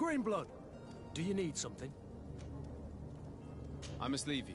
Greenblood, do you need something? I must leave you.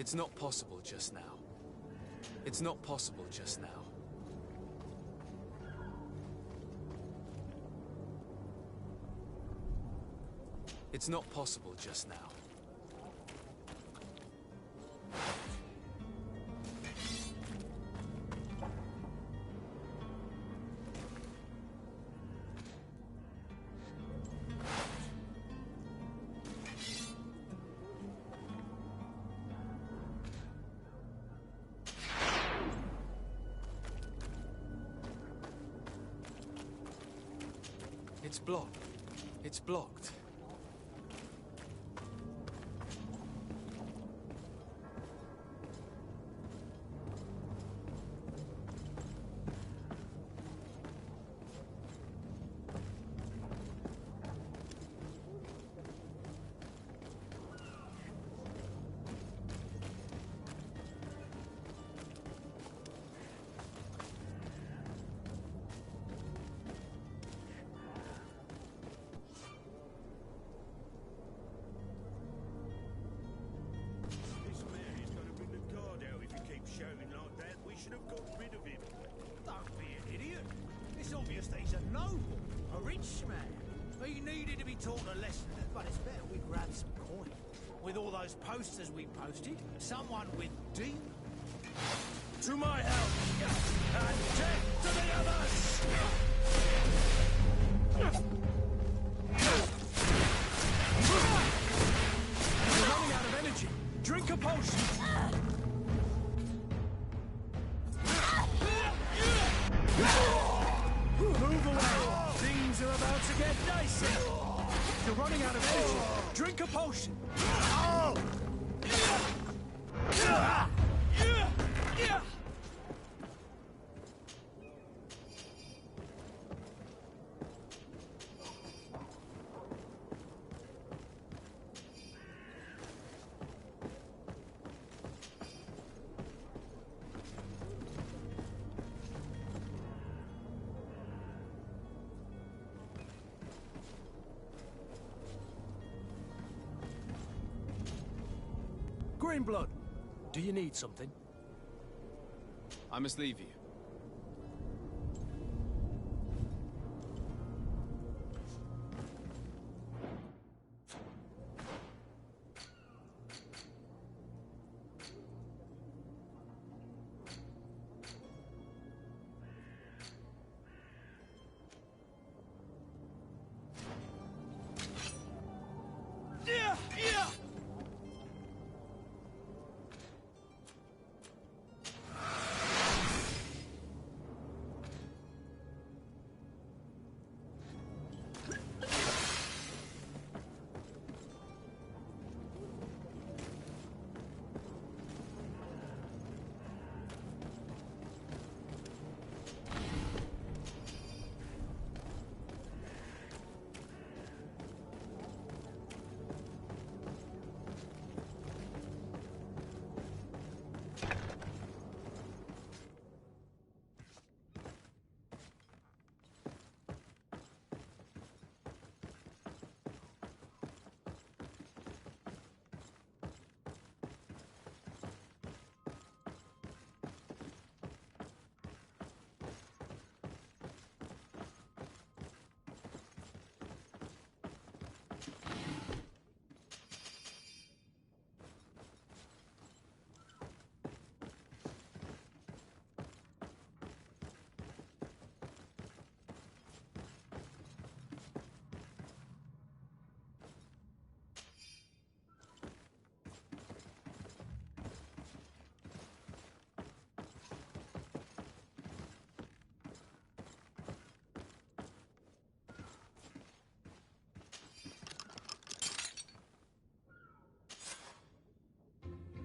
It's not possible just now. It's not possible just now. It's not possible just now. It's blocked. It's blocked. He's a noble, a rich man. He needed to be taught a lesson, but it's better we grab some coin. With all those posters we posted, someone with deep... To my help! And death to the others! You're running out of energy. Drink a potion. Move away! Things are about to get dicey! You're running out of energy! Drink a potion! Greenblood, do you need something? I must leave you.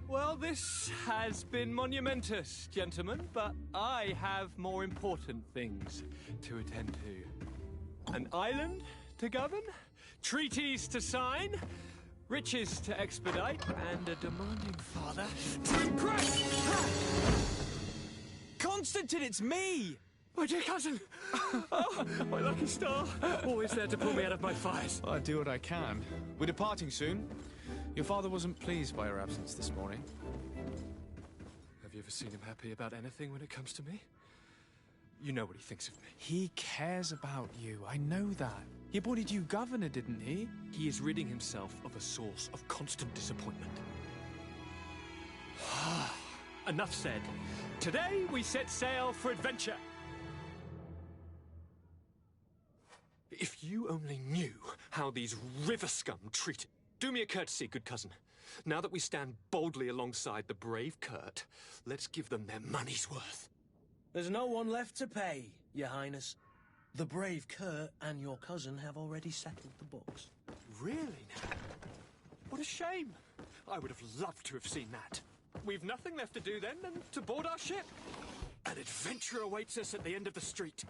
Well, this has been monumentous, gentlemen, but I have more important things to attend to. An island to govern, treaties to sign, riches to expedite, and a demanding father to impress! Constantine, it's me! My dear cousin! Oh, my lucky star! Always there to pull me out of my fires. Well, I do what I can. We're departing soon. Your father wasn't pleased by your absence this morning. Have you ever seen him happy about anything when it comes to me? You know what he thinks of me. He cares about you, I know that. He appointed you governor, didn't he? He is ridding himself of a source of constant disappointment. Enough said. Today we set sail for adventure. If you only knew how these river scum treated... Do me a courtesy, good cousin. Now that we stand boldly alongside the brave Kurt, let's give them their money's worth. There's no one left to pay, Your Highness. The brave Kurt and your cousin have already settled the books. Really now? What a shame. I would have loved to have seen that. We've nothing left to do then than to board our ship. An adventure awaits us at the end of the street.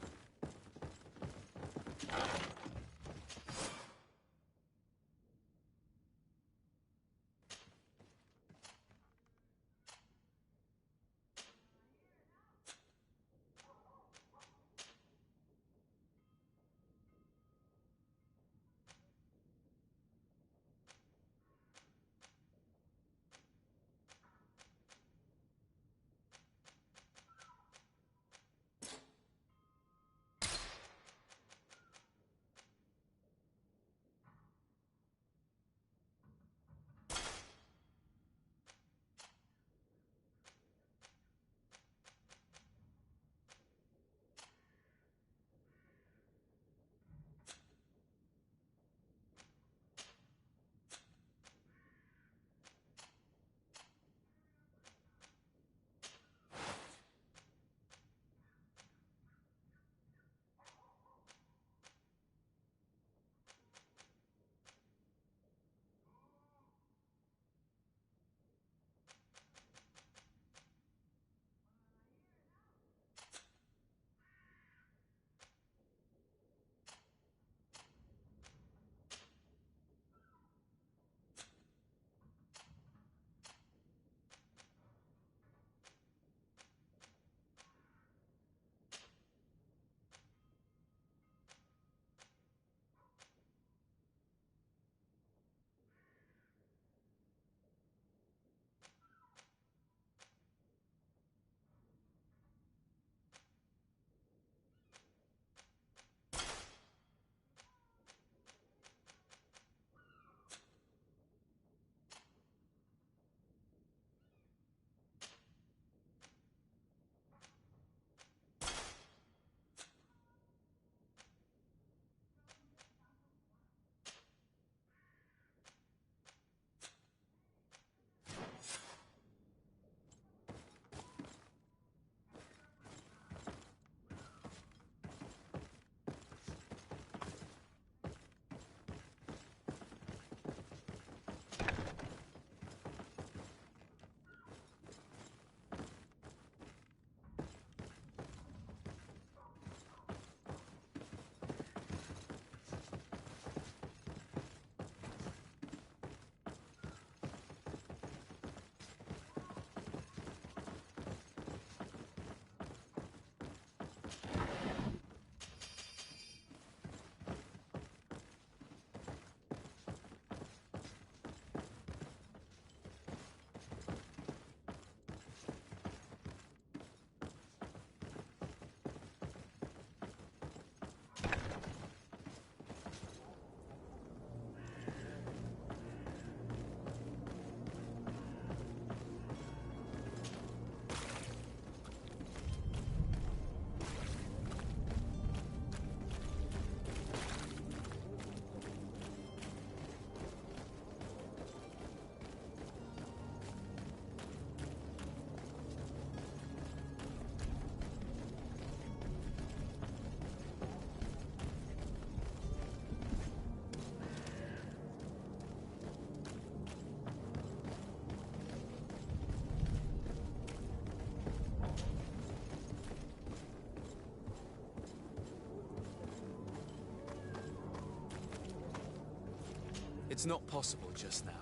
It's not possible just now.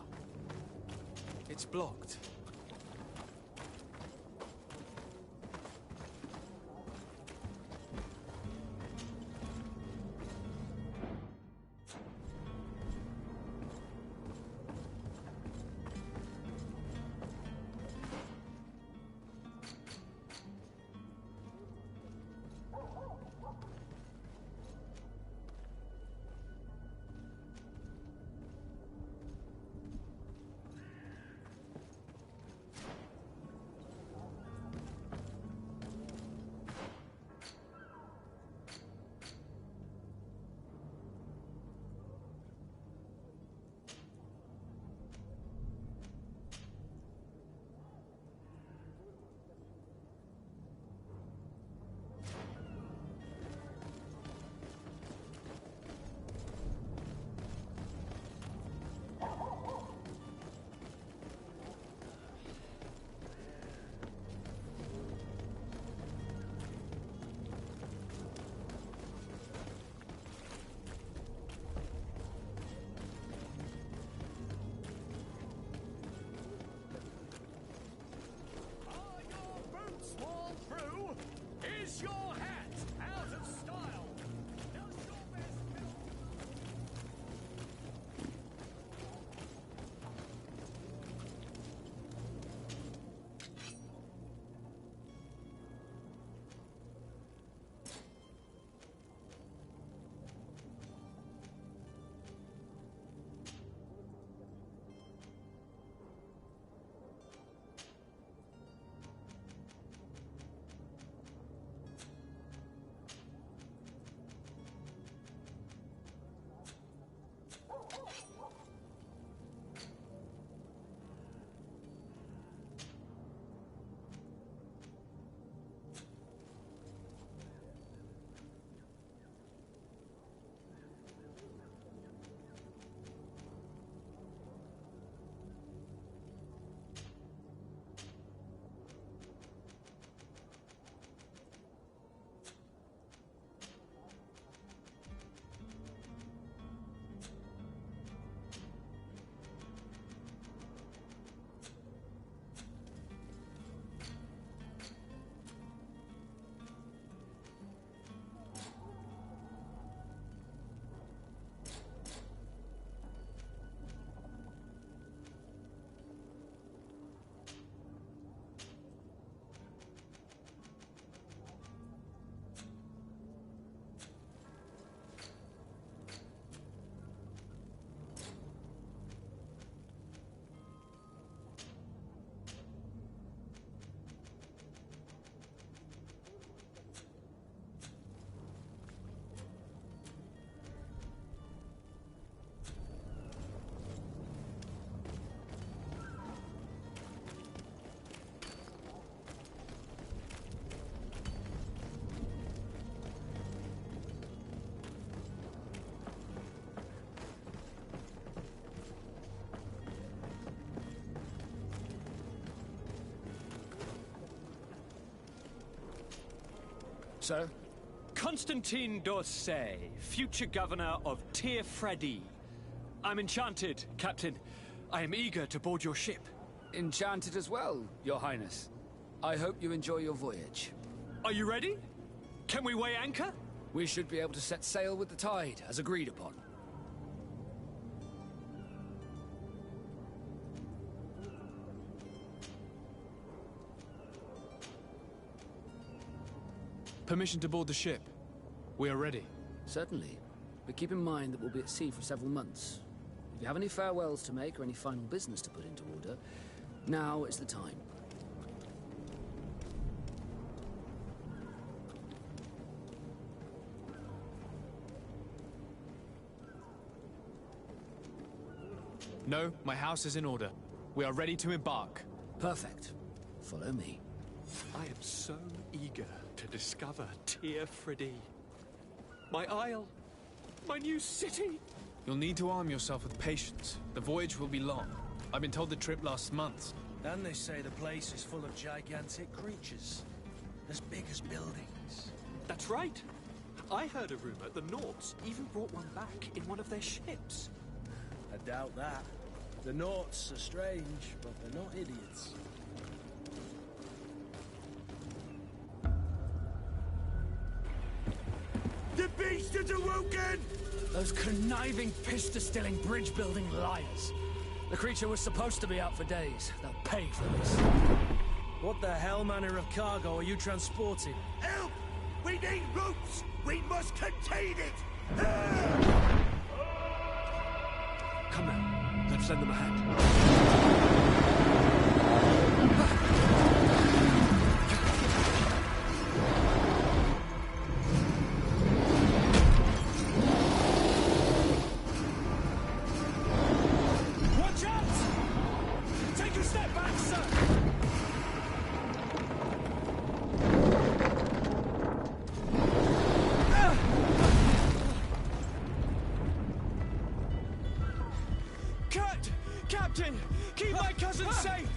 It's blocked. Kiss your hat out of style. Now it's your best. Sir? Constantine d'Orsay, future governor of Tir-Fredi. I'm enchanted, Captain. I am eager to board your ship. Enchanted as well, Your Highness. I hope you enjoy your voyage. Are you ready? Can we weigh anchor? We should be able to set sail with the tide, as agreed upon. Permission to board the ship. We are ready. Certainly. But keep in mind that we'll be at sea for several months. If you have any farewells to make or any final business to put into order, now is the time. No, my house is in order. We are ready to embark. Perfect. Follow me. I am so eager to discover Tir-Fredi. My isle. My new city. You'll need to arm yourself with patience. The voyage will be long. I've been told the trip lasts months. And they say the place is full of gigantic creatures. As big as buildings. That's right. I heard a rumor the Nauts even brought one back in one of their ships. I doubt that. The Nauts are strange, but they're not idiots. The beast is awoken! Those conniving, piss-distilling, bridge-building liars. The creature was supposed to be out for days. They'll pay for this. What the hell manner of cargo are you transporting? Help! We need ropes! We must contain it! Come now, let's lend them a hand. Watch out! Take a step back, sir! Captain, keep my cousin safe!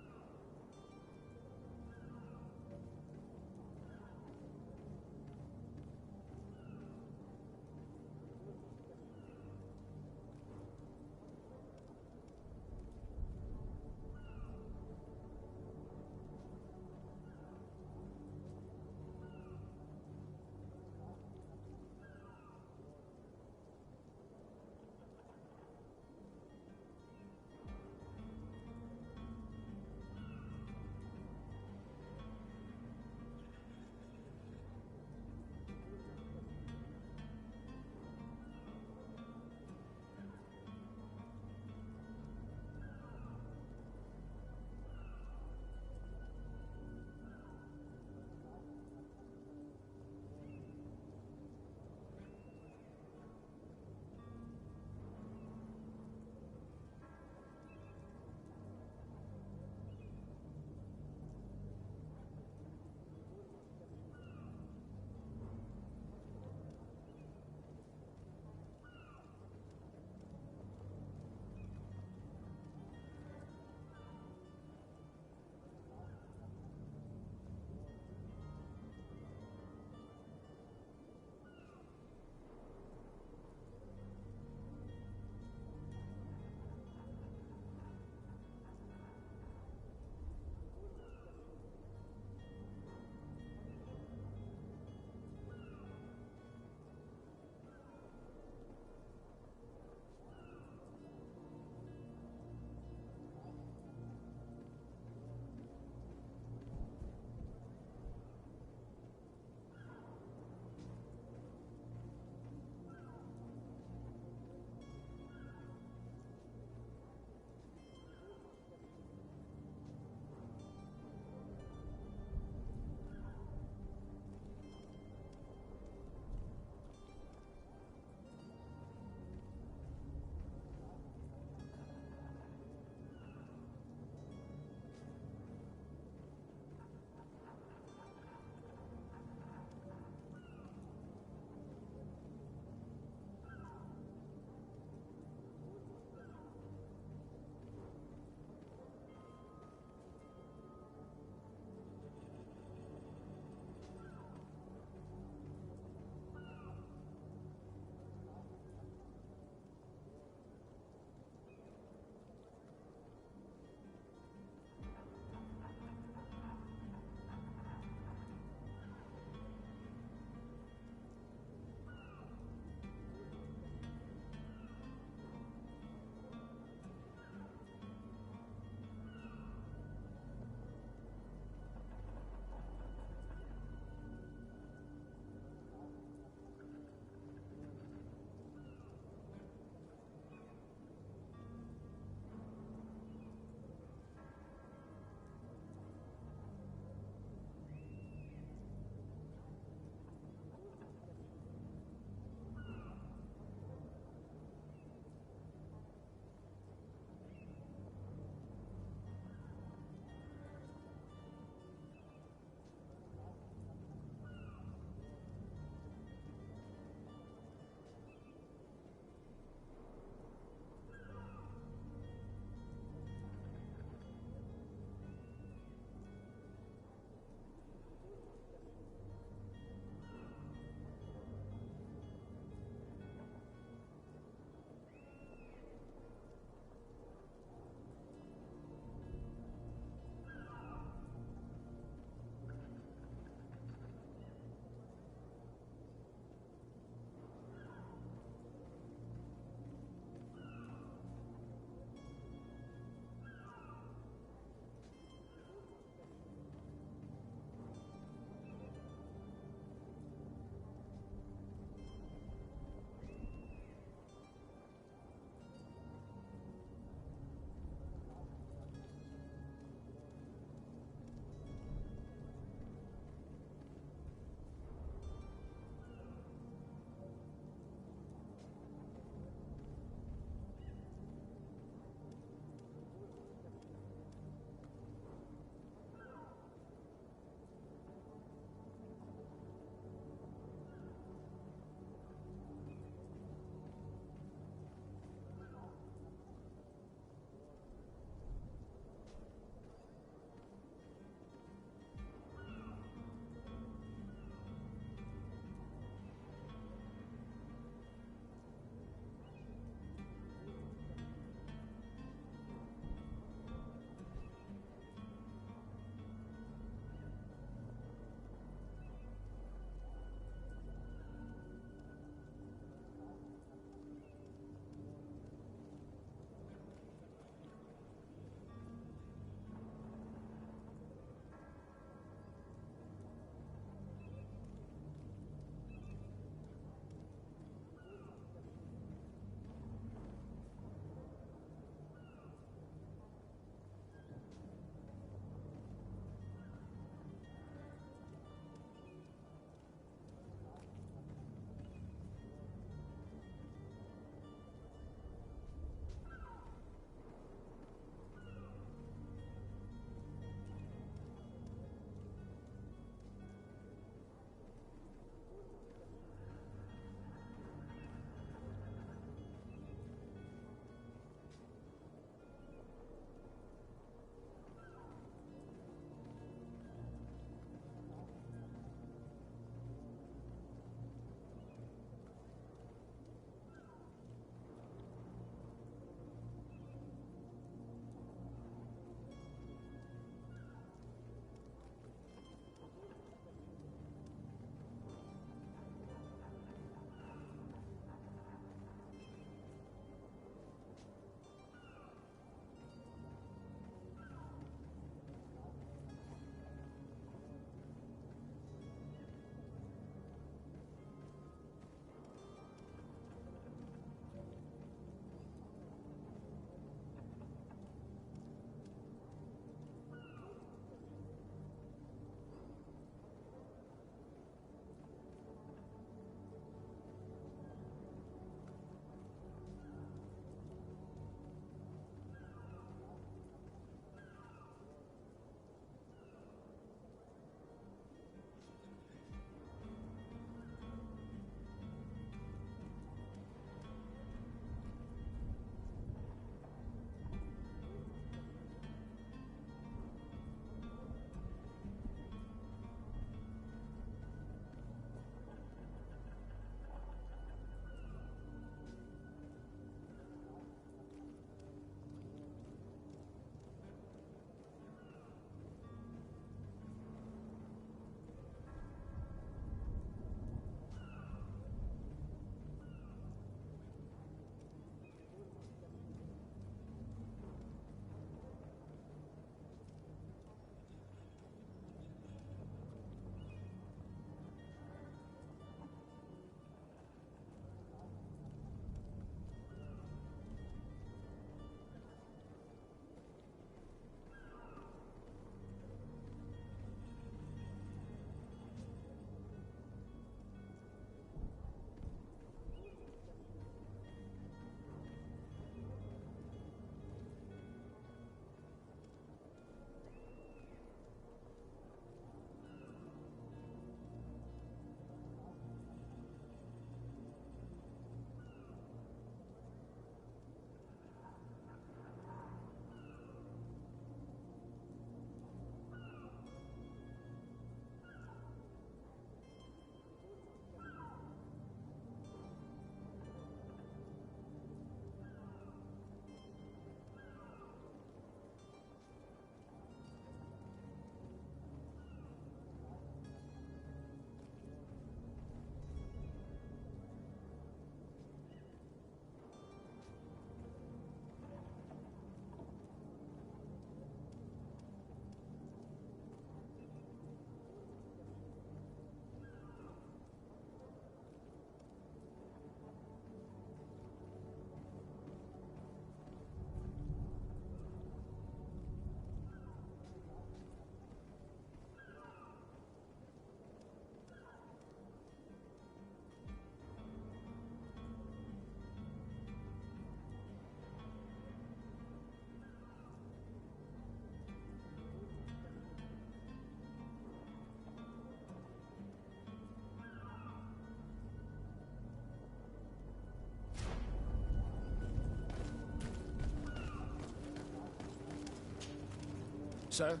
Sir?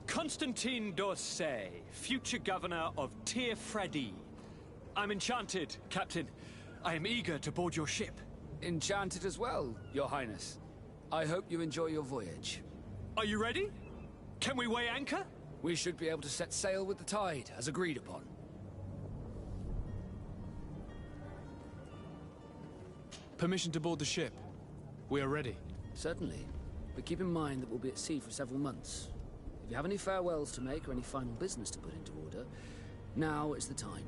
Constantine d'Orsay, future governor of Tir-Fredi. I'm enchanted, Captain. I am eager to board your ship. Enchanted as well, Your Highness. I hope you enjoy your voyage. Are you ready? Can we weigh anchor? We should be able to set sail with the tide, as agreed upon. Permission to board the ship. We are ready. Certainly. But keep in mind that we'll be at sea for several months. If you have any farewells to make or any final business to put into order, now is the time.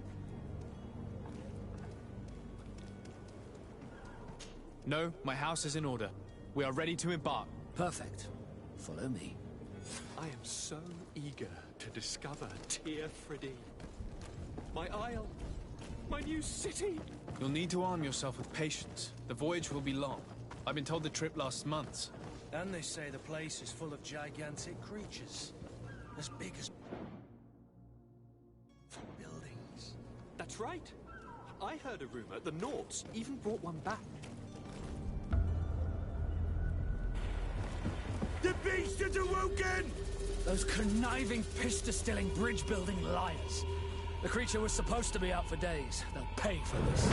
No, my house is in order. We are ready to embark. Perfect. Follow me. I am so eager to discover Tir-Fredi. My isle. My new city. You'll need to arm yourself with patience. The voyage will be long. I've been told the trip lasts months. And they say the place is full of gigantic creatures. As big as buildings. That's right. I heard a rumor the Nauts even brought one back. The beast is awoken! Those conniving, piss-distilling, bridge-building liars. The creature was supposed to be out for days. They'll pay for this.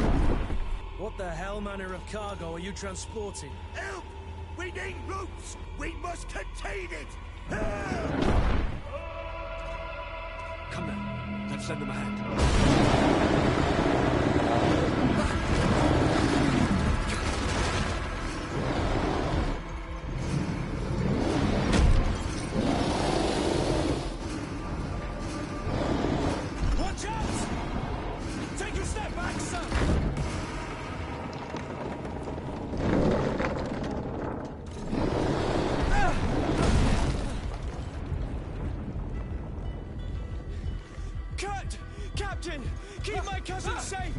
What the hell manner of cargo are you transporting? Help! We need ropes! We must contain it! Help! Come then, let's lend them a hand. Watch out! Take a step back, sir! Cut! Captain! Keep my cousin safe!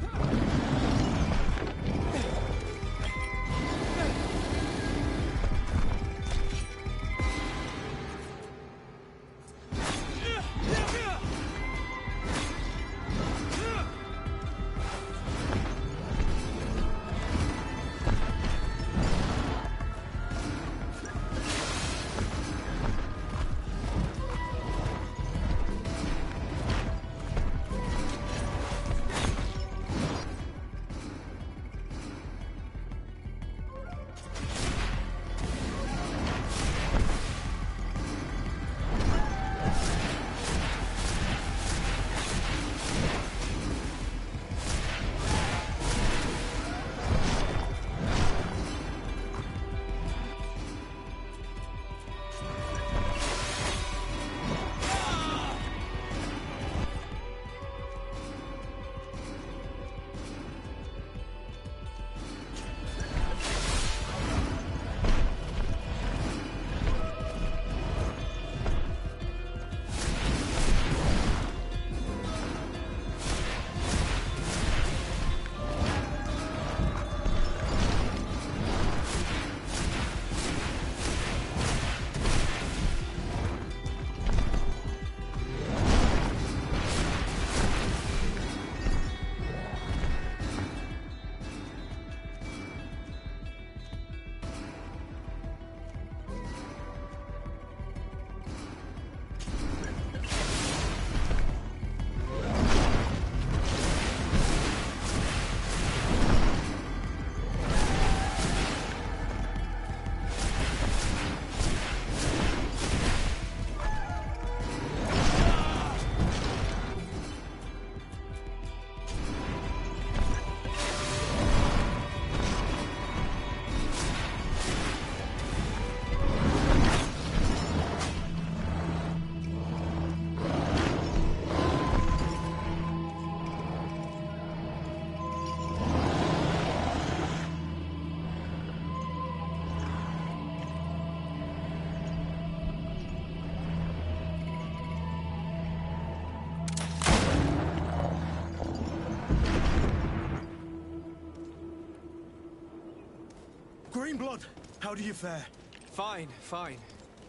Greenblood, how do you fare? Fine, fine.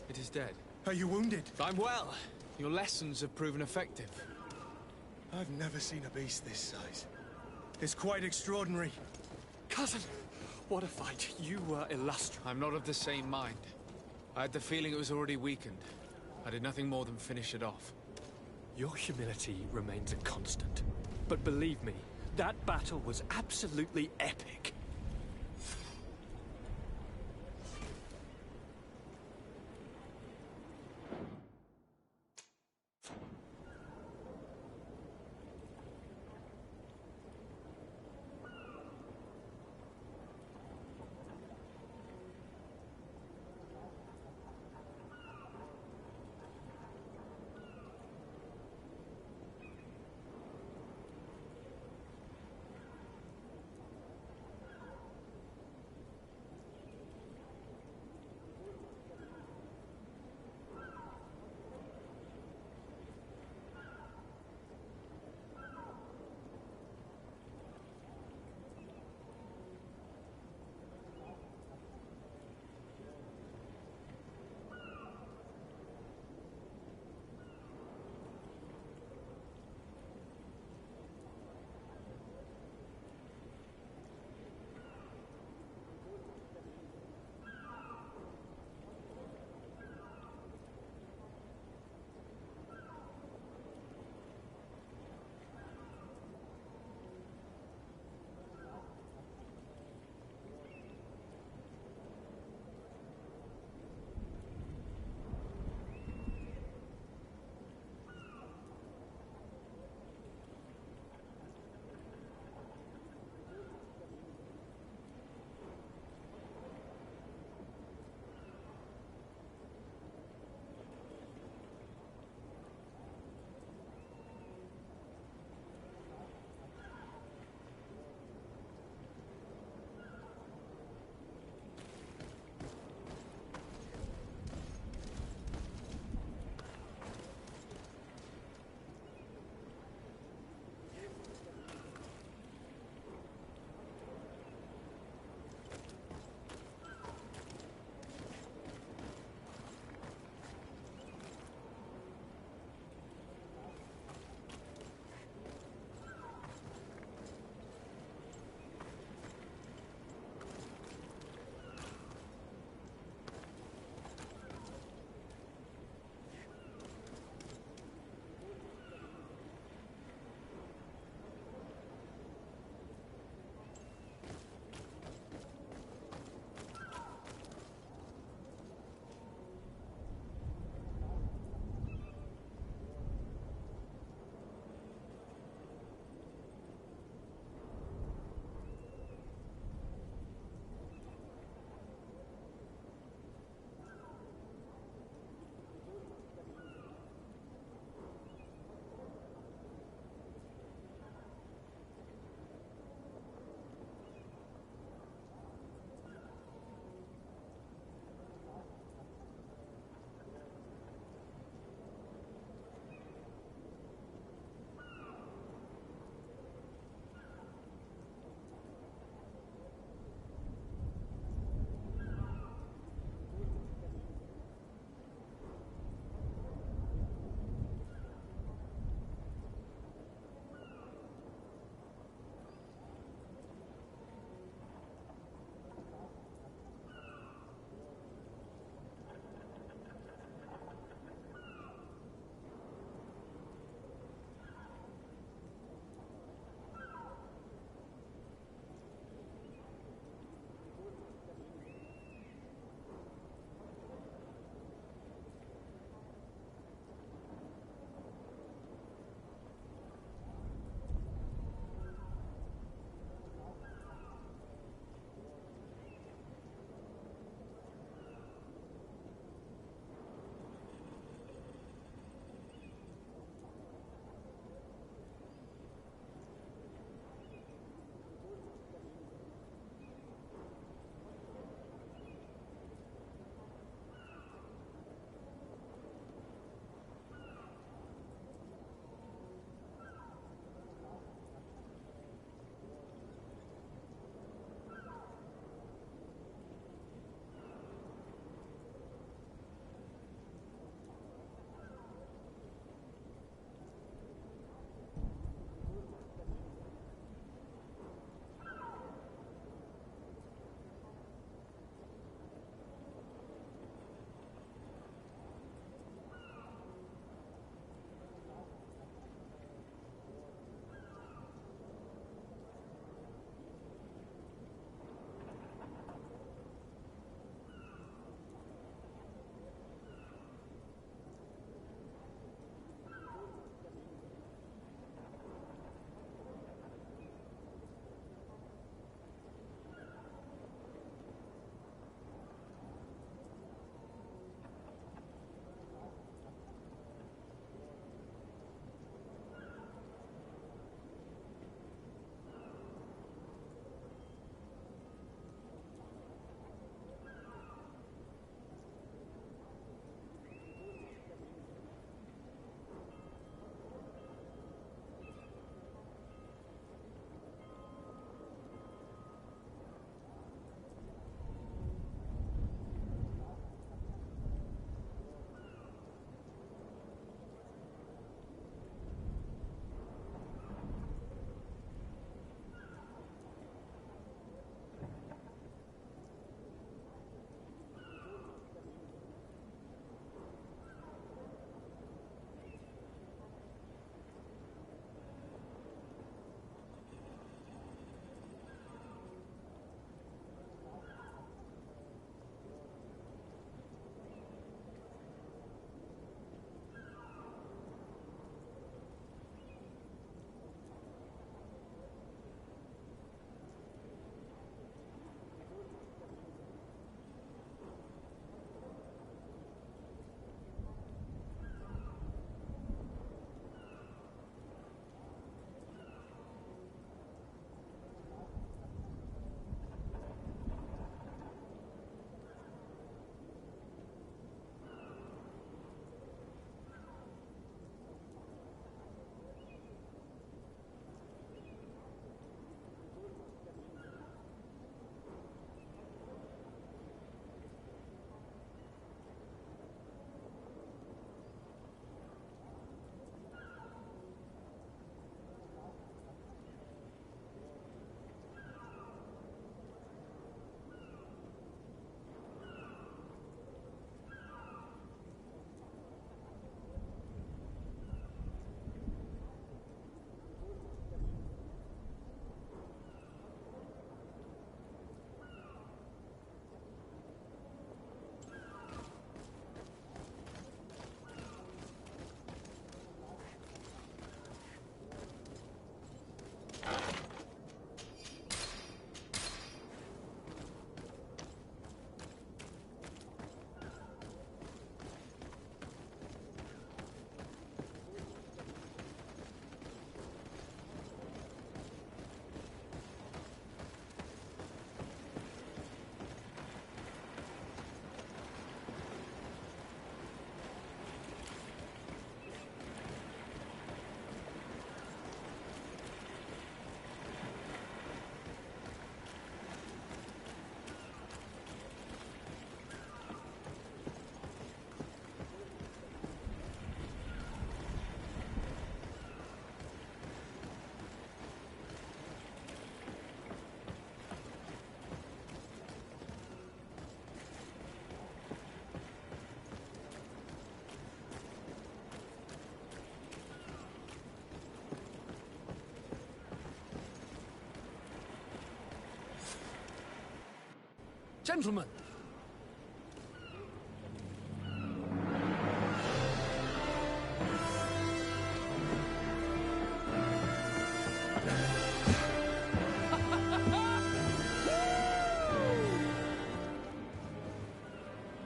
It is dead. Are you wounded? I'm well. Your lessons have proven effective. I've never seen a beast this size. It's quite extraordinary. Cousin, what a fight. You were illustrious. I'm not of the same mind. I had the feeling it was already weakened. I did nothing more than finish it off. Your humility remains a constant. But believe me, that battle was absolutely epic. Gentlemen!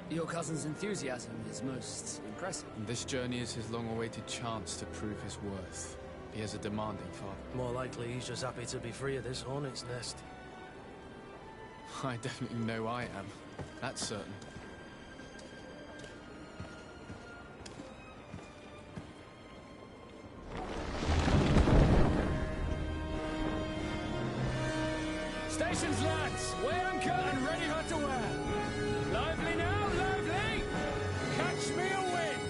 Your cousin's enthusiasm is most impressive. And this journey is his long-awaited chance to prove his worth. He has a demanding father. More likely he's just happy to be free of this hornet's nest. I definitely know I am. That's certain. Stations, lads! Weigh anchor and ready her to wear! Lively now, lively! Catch me a wind!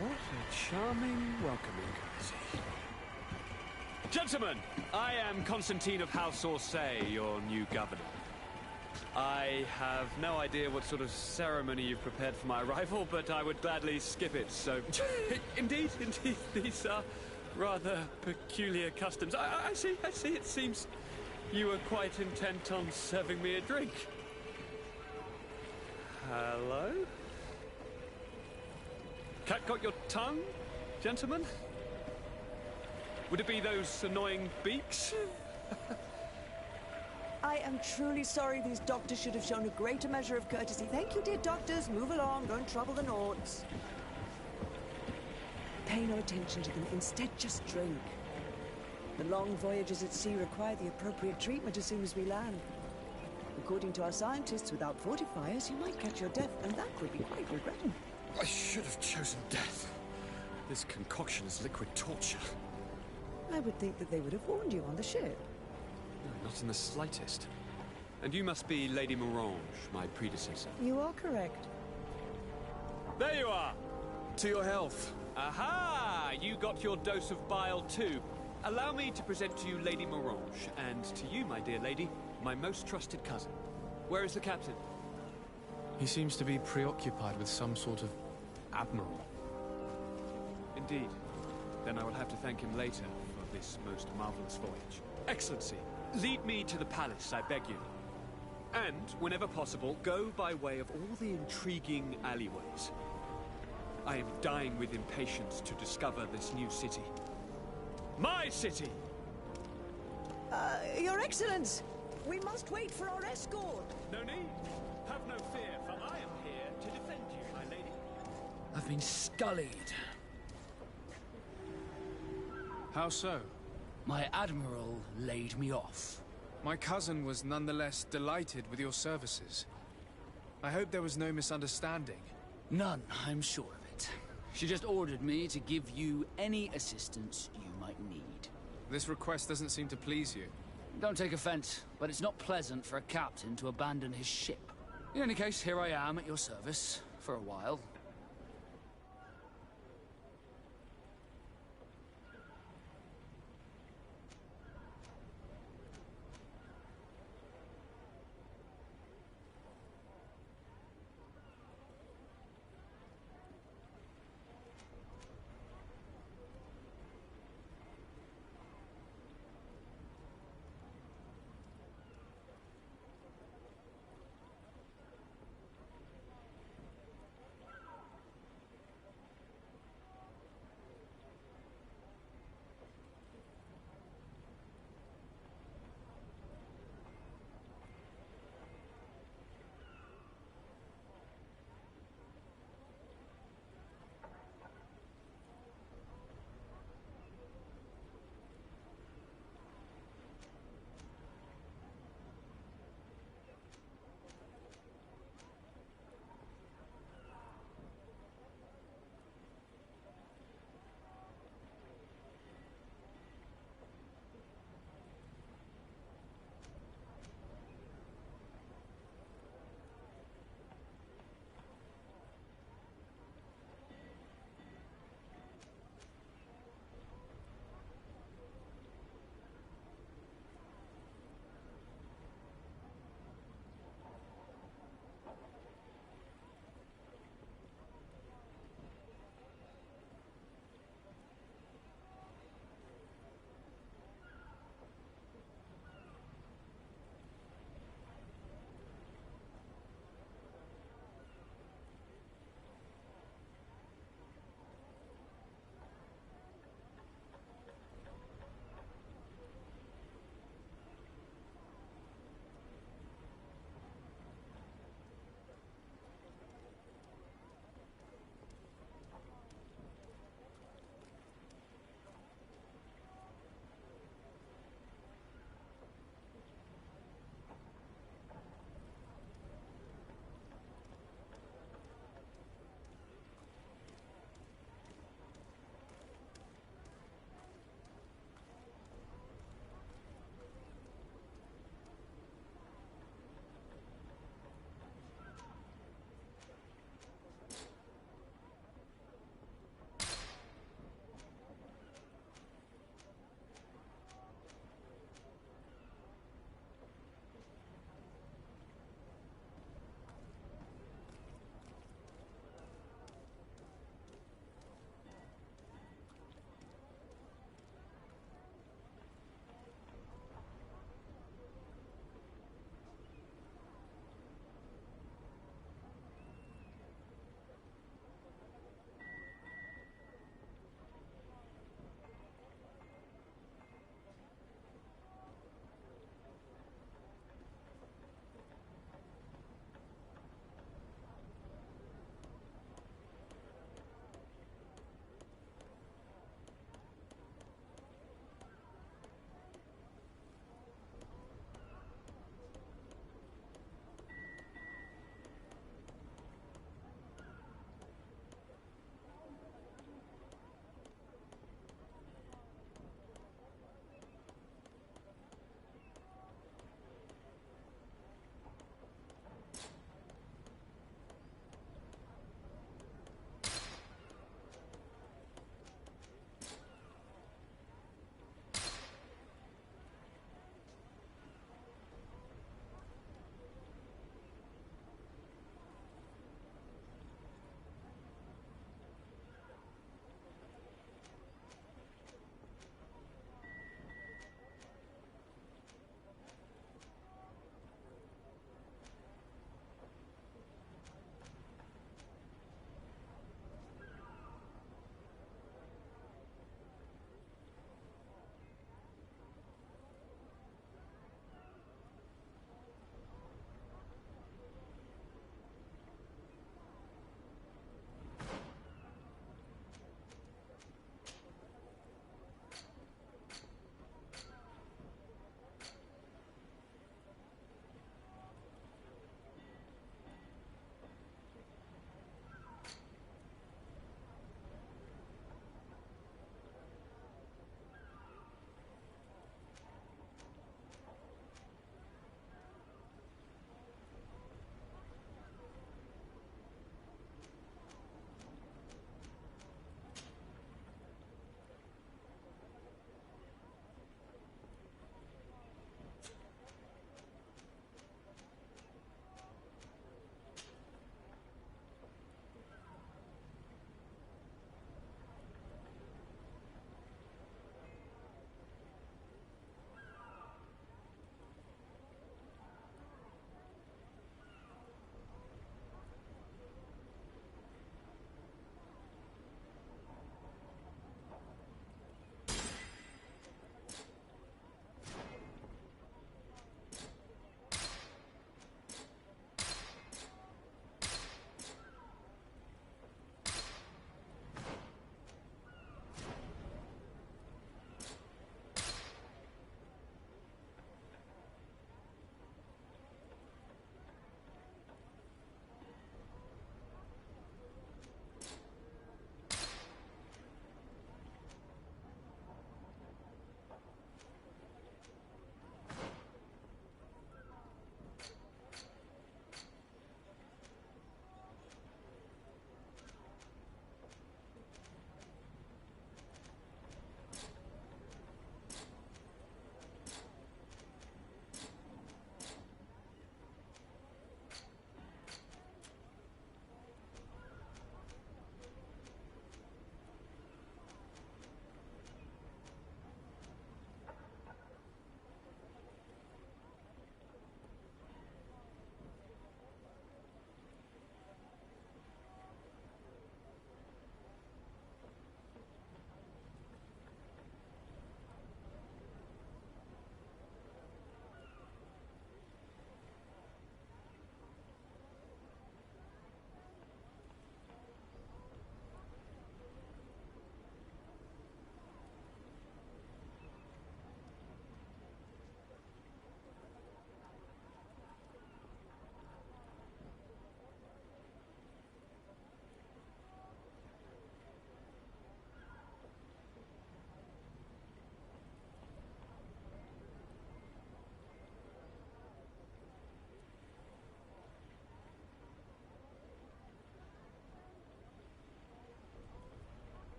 What a charming welcoming courtesy. Gentlemen, I am Constantine of House Orsay, your new governor. I have no idea what sort of ceremony you've prepared for my arrival, but I would gladly skip it, so... Indeed, these are rather peculiar customs. I see, it seems you were quite intent on serving me a drink. Hello? Cat got your tongue, gentlemen? Would it be those annoying beaks? I am truly sorry. These doctors should have shown a greater measure of courtesy. Thank you, dear doctors. Move along. Don't trouble the Nords. Pay no attention to them. Instead, just drink. The long voyages at sea require the appropriate treatment as soon as we land. According to our scientists, without fortifiers, you might catch your death, and that would be quite regrettable. I should have chosen death. This concoction is liquid torture. I would think that they would have warned you on the ship. No, not in the slightest. And you must be Lady Morange, my predecessor. You are correct. There you are! To your health. Aha! You got your dose of bile too. Allow me to present to you Lady Morange, and to you, my dear lady, my most trusted cousin. Where is the captain? He seems to be preoccupied with some sort of admiral. Indeed. Then I will have to thank him later for this most marvelous voyage. Excellency, lead me to the palace, I beg you. And, whenever possible, go by way of all the intriguing alleyways. I am dying with impatience to discover this new city. My city! Your Excellence! We must wait for our escort. No need. Have no fear, for I am here to defend you, my lady. I've been scullied. How so? My admiral laid me off. My cousin was nonetheless delighted with your services. I hope there was no misunderstanding. None, I'm sure of it. She just ordered me to give you any assistance you might need. This request doesn't seem to please you. Don't take offense, but it's not pleasant for a captain to abandon his ship. In any case, here I am at your service, for a while.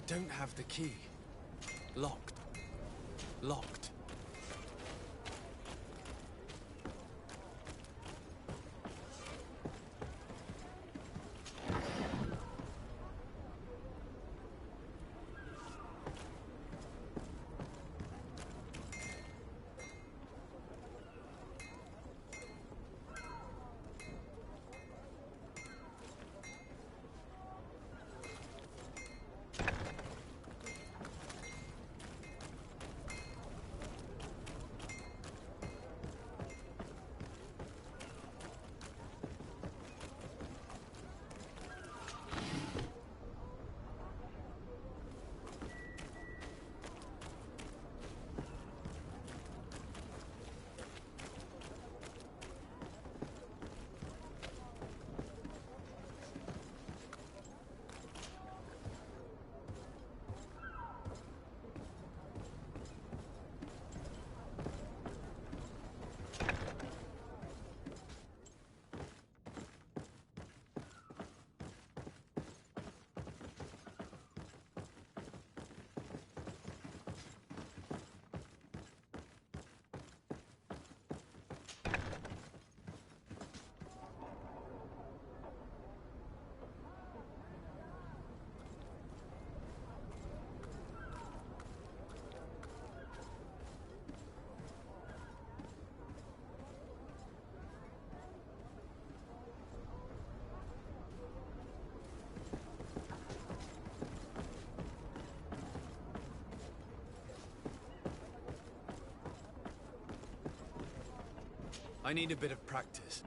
don't have the key. Locked. Locked. I need a bit of practice.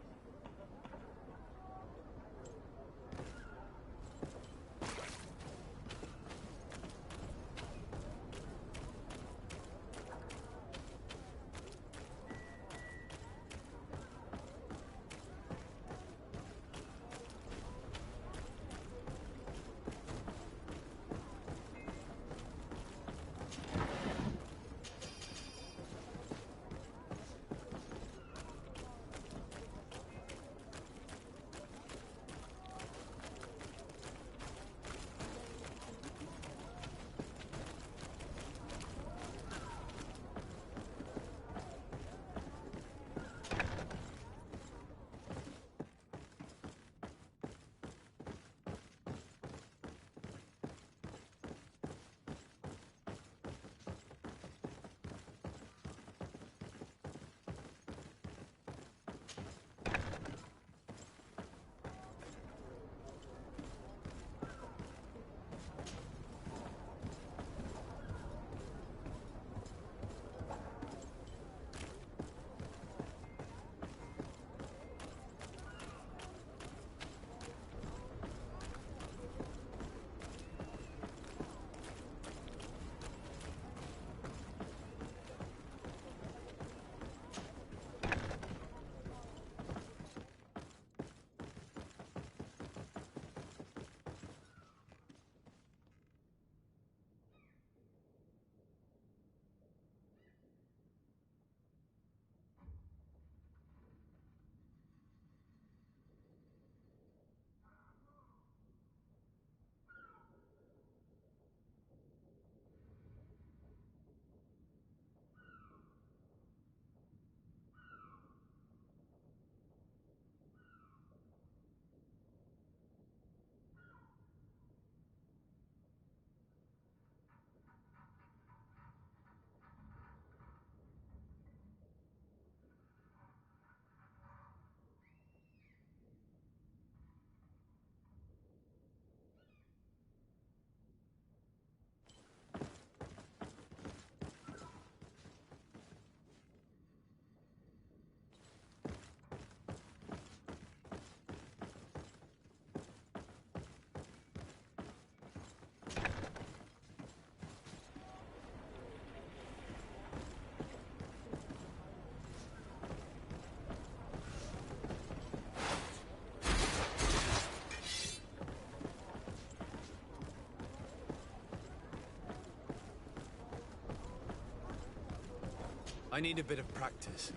I need a bit of practice.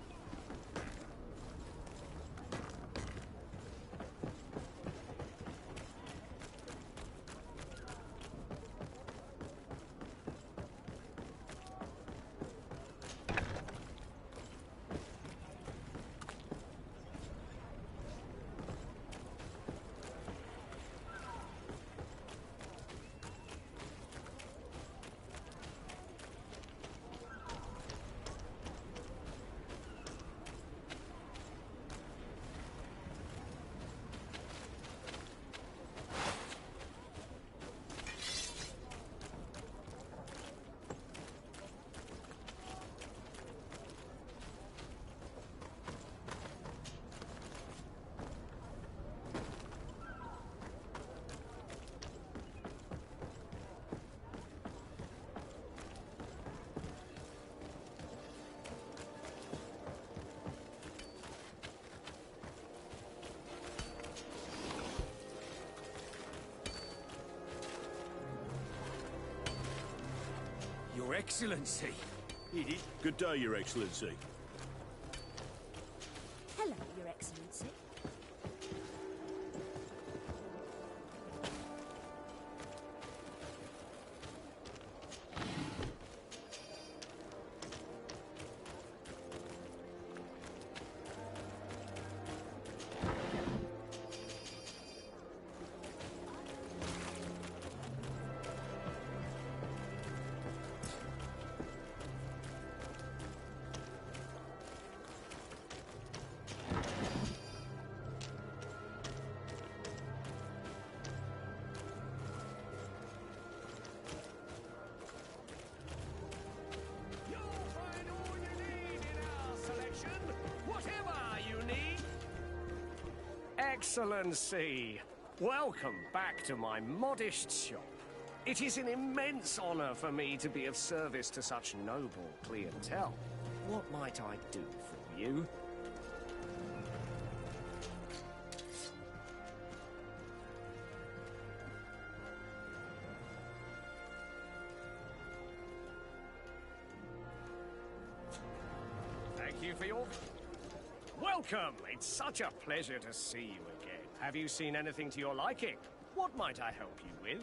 Excellency. Good day, Your Excellency. Hello, Your Excellency. Excellency, welcome back to my modest shop. It is an immense honor for me to be of service to such noble clientele. What might I do for you? Thank you for your... Welcome! It's such a pleasure to see you again. Have you seen anything to your liking? What might I help you with?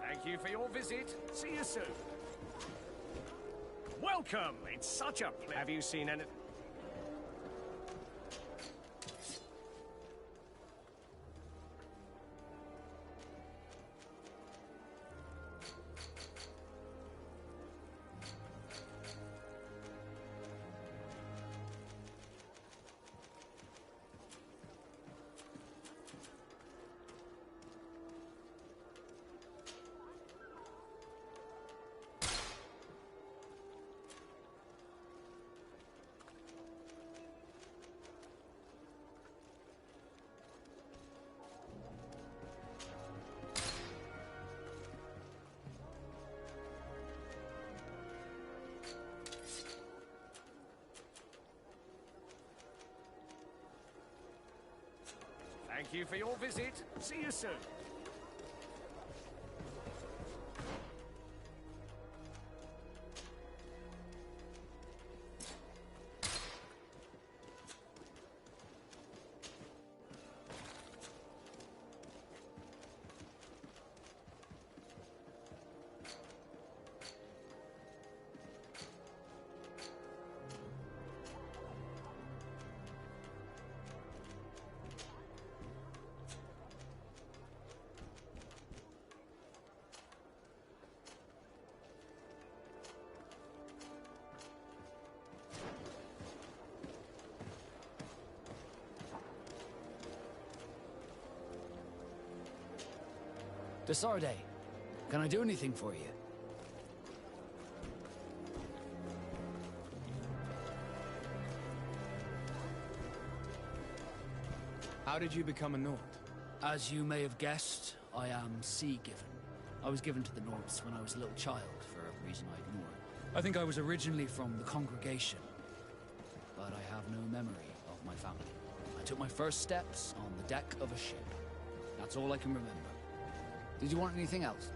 Thank you for your visit. See you soon. Welcome! It's such a pleasure. Have you seen anything? Thank you for your visit. See you soon. Desarde, can I do anything for you? How did you become a Nord? As you may have guessed, I am sea-given. I was given to the Nords when I was a little child, for a reason I ignore. I think I was originally from the congregation, but I have no memory of my family. I took my first steps on the deck of a ship. That's all I can remember. Did you want anything else?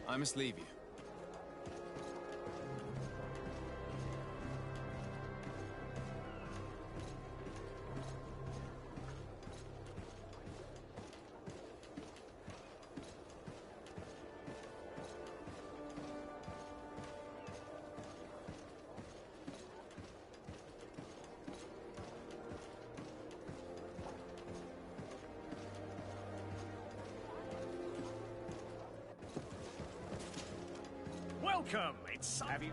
I must leave you. Welcome! Have you...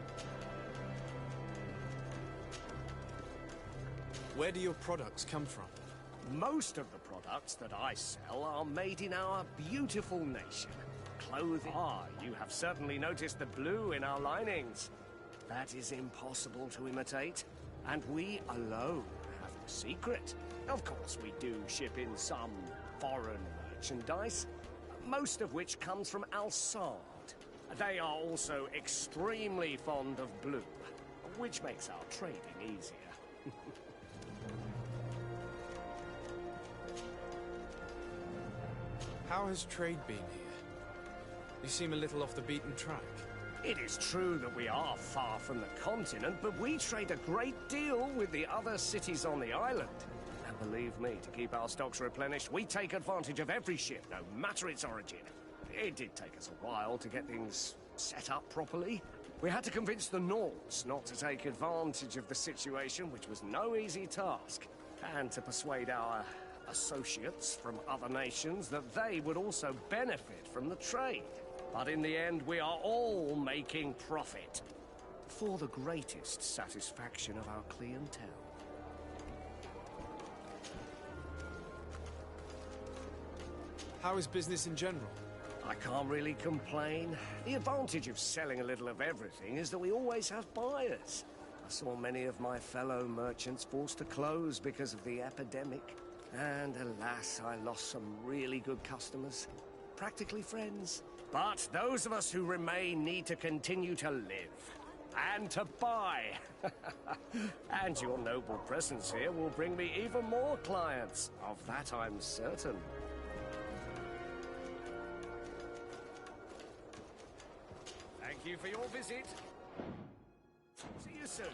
Where do your products come from? Most of the products that I sell are made in our beautiful nation. Clothing... Ah, you have certainly noticed the blue in our linings. That is impossible to imitate, and we alone have the secret. Of course, we do ship in some foreign merchandise, most of which comes from Alsard. They are also extremely fond of blue, which makes our trading easier. How has trade been here? You seem a little off the beaten track. It is true that we are far from the continent, but we trade a great deal with the other cities on the island. And believe me, to keep our stocks replenished, we take advantage of every ship, no matter its origin. It did take us a while to get things set up properly. We had to convince the Nords not to take advantage of the situation, which was no easy task, and to persuade our associates from other nations that they would also benefit from the trade. But in the end, we are all making profit, for the greatest satisfaction of our clientele. How is business in general? I can't really complain. The advantage of selling a little of everything is that we always have buyers. I saw many of my fellow merchants forced to close because of the epidemic. And alas, I lost some really good customers. Practically friends. But those of us who remain need to continue to live. And to buy. And your noble presence here will bring me even more clients. Of that I'm certain. Thank you for your visit. See you soon.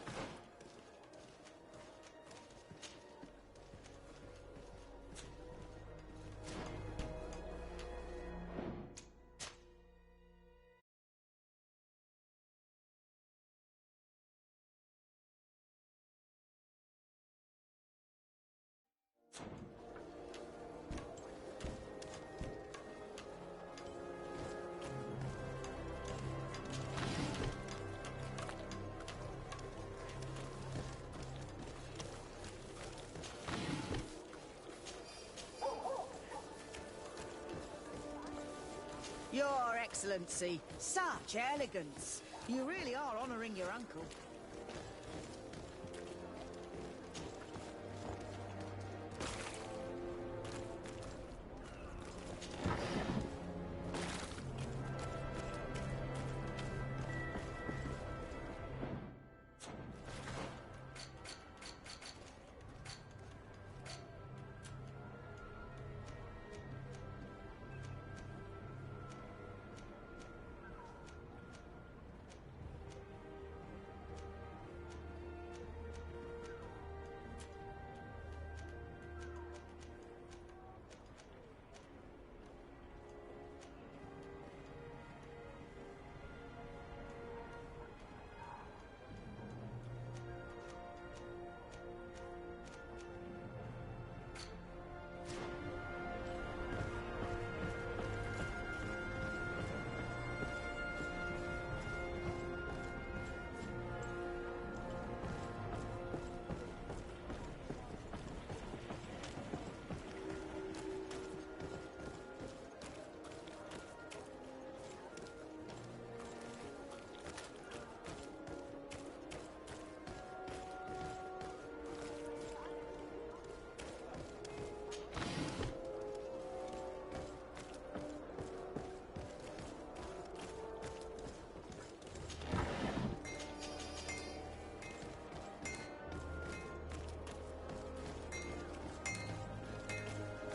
Your Excellency, such elegance. You really are honouring your uncle.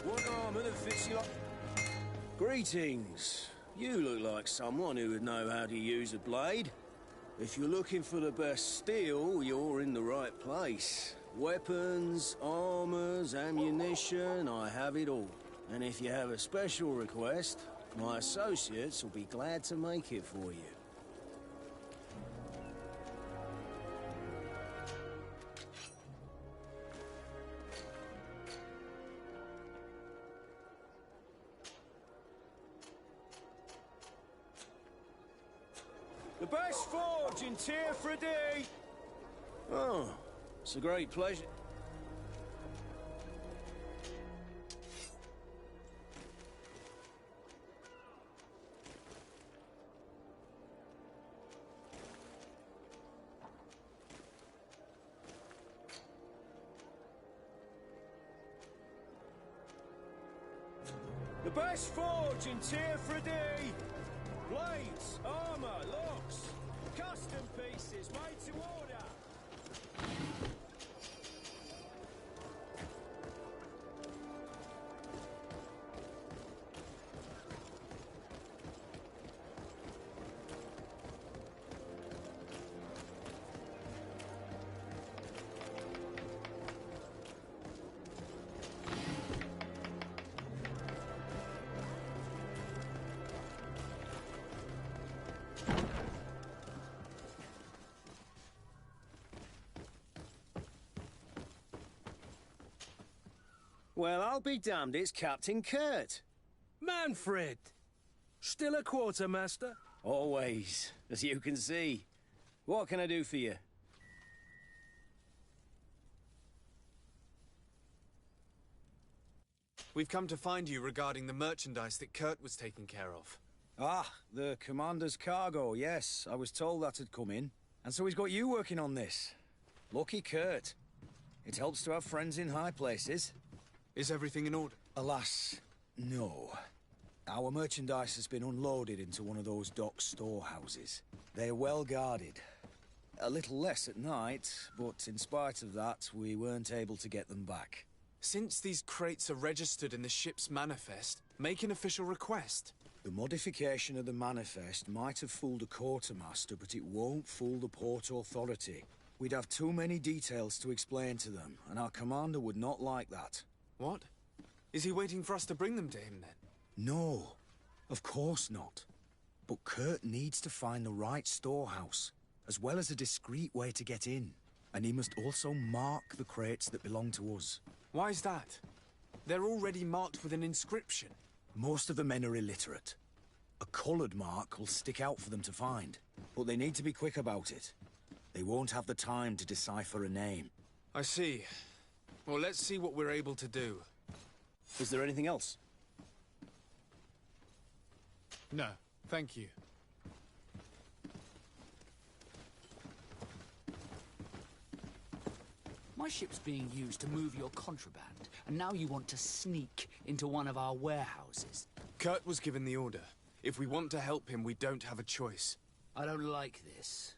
What armour that fits you up? Greetings. You look like someone who would know how to use a blade. If you're looking for the best steel, you're in the right place. Weapons, armors, ammunition, I have it all. And if you have a special request, my associates will be glad to make it for you. The best forge in Tier Oh, it's a great pleasure. The best forge in Tier Blades, armor, locks, custom pieces made to order. Well, I'll be damned, it's Captain Kurt. Manfred! Still a quartermaster? Always, as you can see. What can I do for you? We've come to find you regarding the merchandise that Kurt was taking care of. Ah, the commander's cargo, yes. I was told that had come in. And so he's got you working on this. Lucky Kurt. It helps to have friends in high places. Is everything in order? Alas, no. Our merchandise has been unloaded into one of those dock storehouses. They're well guarded. A little less at night, but in spite of that, we weren't able to get them back. Since these crates are registered in the ship's manifest, make an official request. The modification of the manifest might have fooled a quartermaster, but it won't fool the Port Authority. We'd have too many details to explain to them, and our commander would not like that. What? Is he waiting for us to bring them to him, then? No, of course not. But Kurt needs to find the right storehouse, as well as a discreet way to get in. And he must also mark the crates that belong to us. Why is that? They're already marked with an inscription. Most of the men are illiterate. A coloured mark will stick out for them to find, but they need to be quick about it. They won't have the time to decipher a name. I see. Well, let's see what we're able to do. Is there anything else? No, thank you. My ship's being used to move your contraband, and now you want to sneak into one of our warehouses. Kurt was given the order. If we want to help him, we don't have a choice. I don't like this.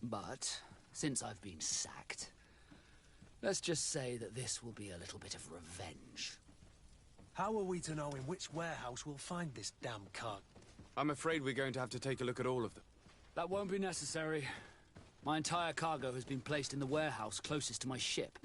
But, since I've been sacked, let's just say that this will be a little bit of revenge. How are we to know in which warehouse we'll find this damn cart? I'm afraid we're going to have to take a look at all of them. That won't be necessary. My entire cargo has been placed in the warehouse closest to my ship.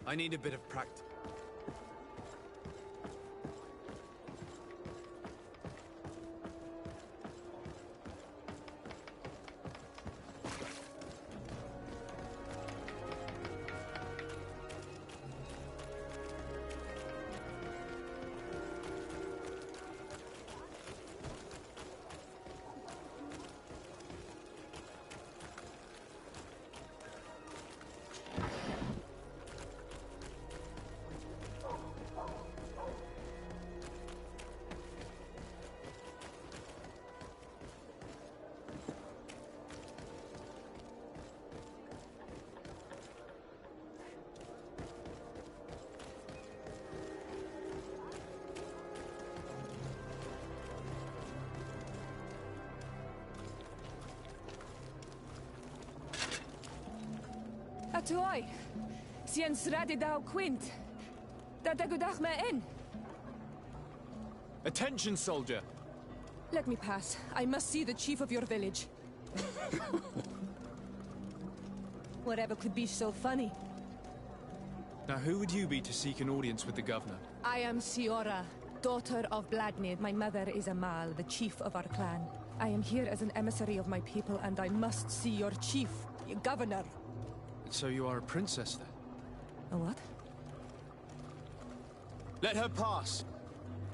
I need a bit of practice. Atoy. Sien sradi dau quint. Da dagudach me in. Attention, soldier! Let me pass. I must see the chief of your village. Whatever could be so funny. Now, who would you be to seek an audience with the governor? I am Siora, daughter of Bladnid. My mother is Amal, the chief of our clan. I am here as an emissary of my people, and I must see your chief, your governor. So you are a princess, then? A what? Let her pass!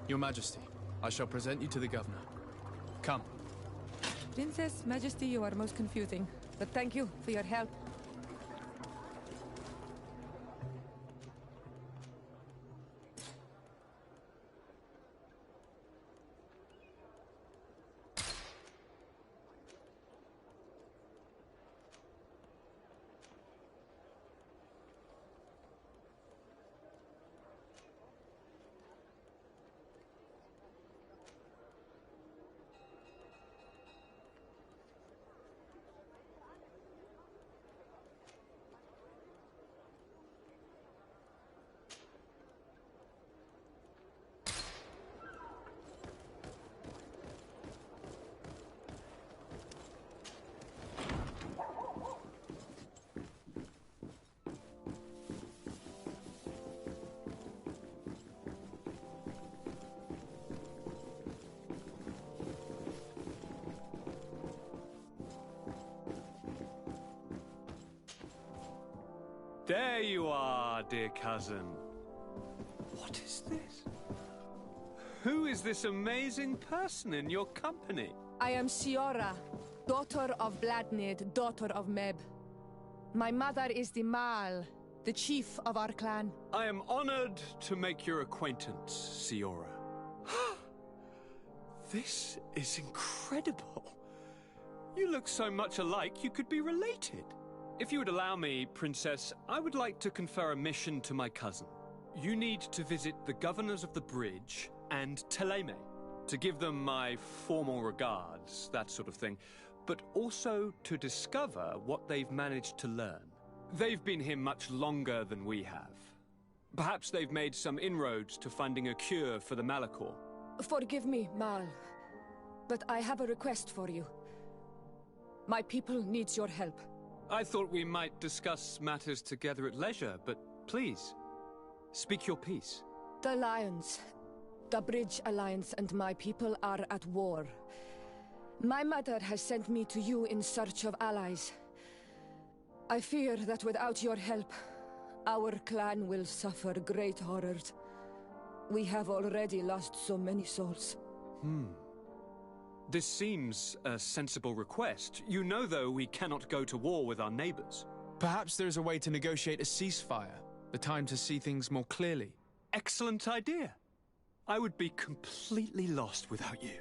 Your Majesty, I shall present you to the governor. Come. Princess, Majesty, you are most confusing. But thank you for your help. There you are, dear cousin. What is this? Who is this amazing person in your company? I am Siora, daughter of Bladnid, daughter of Meb. My mother is the Mal, the chief of our clan. I am honored to make your acquaintance, Siora. This is incredible. You look so much alike you could be related. If you would allow me, Princess, I would like to confer a mission to my cousin. You need to visit the governors of the bridge and Teleme to give them my formal regards, that sort of thing, but also to discover what they've managed to learn. They've been here much longer than we have. Perhaps they've made some inroads to finding a cure for the Malachor. Forgive me, Mal, but I have a request for you. My people needs your help. I thought we might discuss matters together at leisure, but please, speak your piece. The Alliance, the Bridge Alliance and my people are at war. My mother has sent me to you in search of allies. I fear that without your help, our clan will suffer great horrors. We have already lost so many souls. This seems a sensible request. You know, though, we cannot go to war with our neighbors. Perhaps there is a way to negotiate a ceasefire. The time to see things more clearly. Excellent idea. I would be completely lost without you.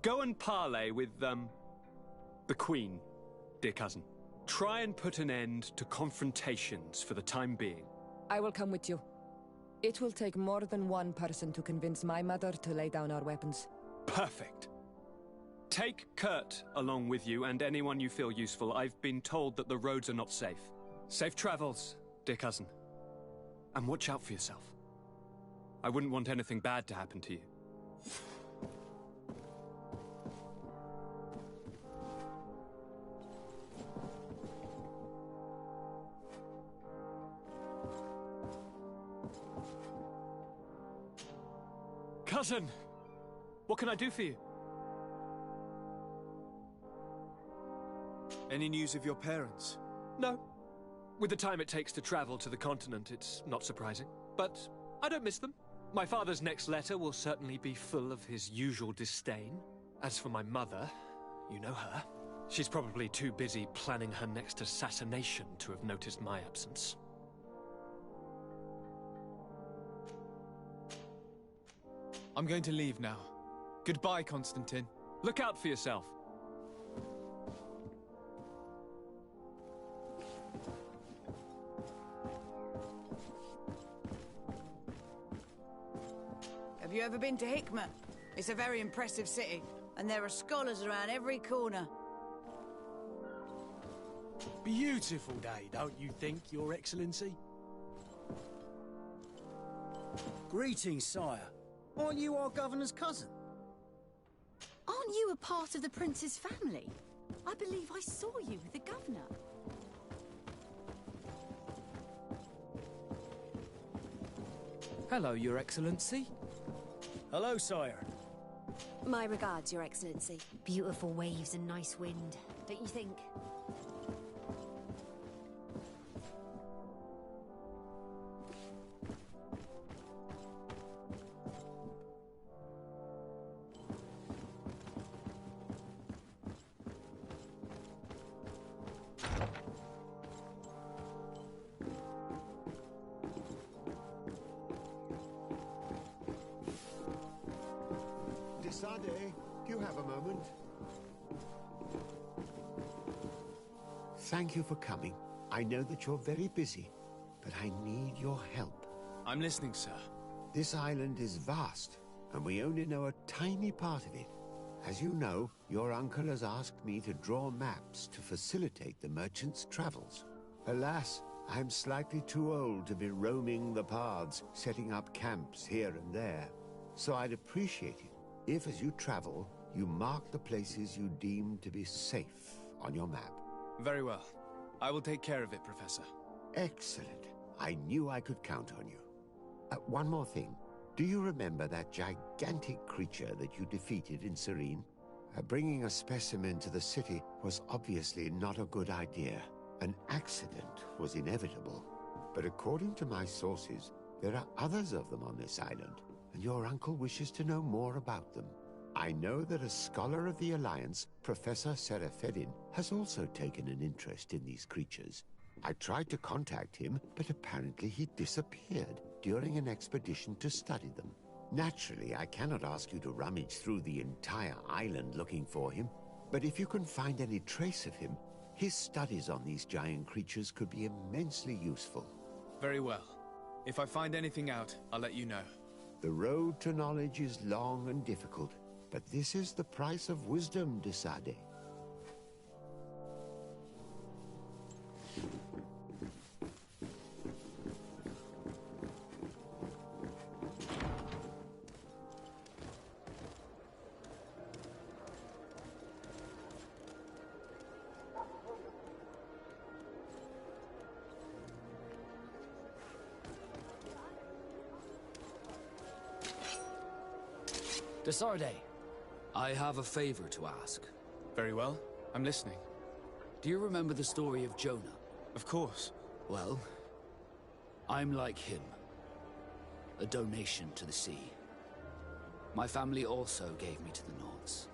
Go and parley with, the Queen, dear cousin. Try and put an end to confrontations for the time being. I will come with you. It will take more than one person to convince my mother to lay down our weapons. Perfect. Take Kurt along with you and anyone you feel useful. I've been told that the roads are not safe. Safe travels, dear cousin. And watch out for yourself. I wouldn't want anything bad to happen to you. Cousin! What can I do for you? Any news of your parents? No. With the time it takes to travel to the continent, it's not surprising. But I don't miss them. My father's next letter will certainly be full of his usual disdain. As for my mother, you know her. She's probably too busy planning her next assassination to have noticed my absence. I'm going to leave now. Goodbye, Constantine. Look out for yourself. Have you ever been to Hikma? It's a very impressive city, and there are scholars around every corner. Beautiful day, don't you think, Your Excellency? Greetings, sire. Aren't you our governor's cousin? Aren't you a part of the prince's family? I believe I saw you with the governor. Hello, Your Excellency. Hello, sire. My regards, Your Excellency. Beautiful waves and nice wind, don't you think? Sade, do you have a moment? Thank you for coming. I know that you're very busy, but I need your help. I'm listening, sir. This island is vast, and we only know a tiny part of it. As you know, your uncle has asked me to draw maps to facilitate the merchants' travels. Alas, I'm slightly too old to be roaming the paths, setting up camps here and there. So I'd appreciate it if, as you travel, you mark the places you deem to be safe on your map. Very well. I will take care of it, Professor. Excellent. I knew I could count on you. One more thing. Do you remember that gigantic creature that you defeated in Serene? Bringing a specimen to the city was obviously not a good idea. An accident was inevitable. But according to my sources, there are others of them on this island, and your uncle wishes to know more about them. I know that a scholar of the Alliance, Professor Serafedin, has also taken an interest in these creatures. I tried to contact him, but apparently he disappeared during an expedition to study them. Naturally, I cannot ask you to rummage through the entire island looking for him, but if you can find any trace of him, his studies on these giant creatures could be immensely useful. Very well. If I find anything out, I'll let you know. The road to knowledge is long and difficult, but this is the price of wisdom, de Sade. Desarde, I have a favor to ask. Very well. I'm listening. Do you remember the story of Jonah? Of course. Well, I'm like him. A donation to the sea. My family also gave me to the Nords.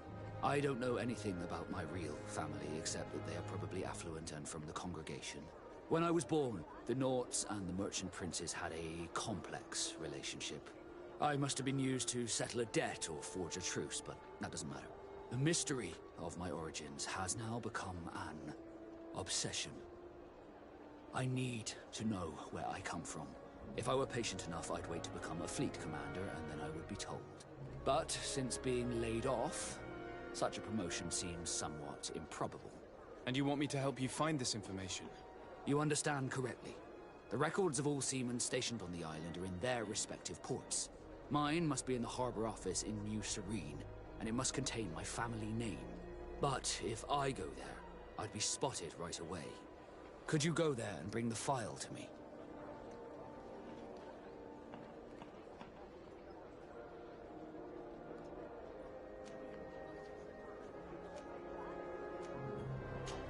I don't know anything about my real family, except that they are probably affluent and from the congregation. When I was born, the Nords and the merchant princes had a complex relationship. I must have been used to settle a debt or forge a truce, but that doesn't matter. The mystery of my origins has now become an obsession. I need to know where I come from. If I were patient enough, I'd wait to become a fleet commander, and then I would be told. But since being laid off, such a promotion seems somewhat improbable. And you want me to help you find this information? You understand correctly. The records of all seamen stationed on the island are in their respective ports. Mine must be in the harbor office in New Serene, and it must contain my family name. But if I go there, I'd be spotted right away. Could you go there and bring the file to me?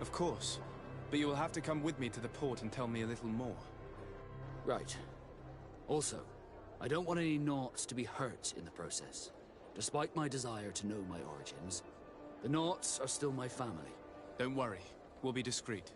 Of course. But you will have to come with me to the port and tell me a little more. Right. Also, I don't want any Nauts to be hurt in the process. Despite my desire to know my origins, the Nauts are still my family. Don't worry. We'll be discreet.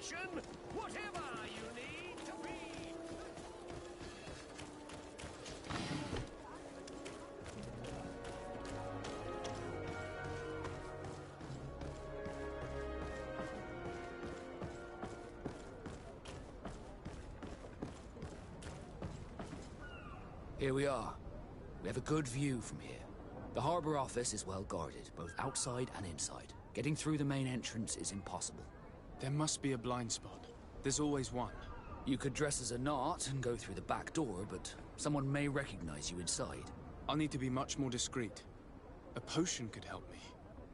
accommodation, whatever you need to feed. Here we are. We have a good view from here. The harbor office is well guarded, both outside and inside. Getting through the main entrance is impossible. There must be a blind spot. There's always one. You could dress as a knot and go through the back door, but someone may recognize you inside. I'll need to be much more discreet. A potion could help me.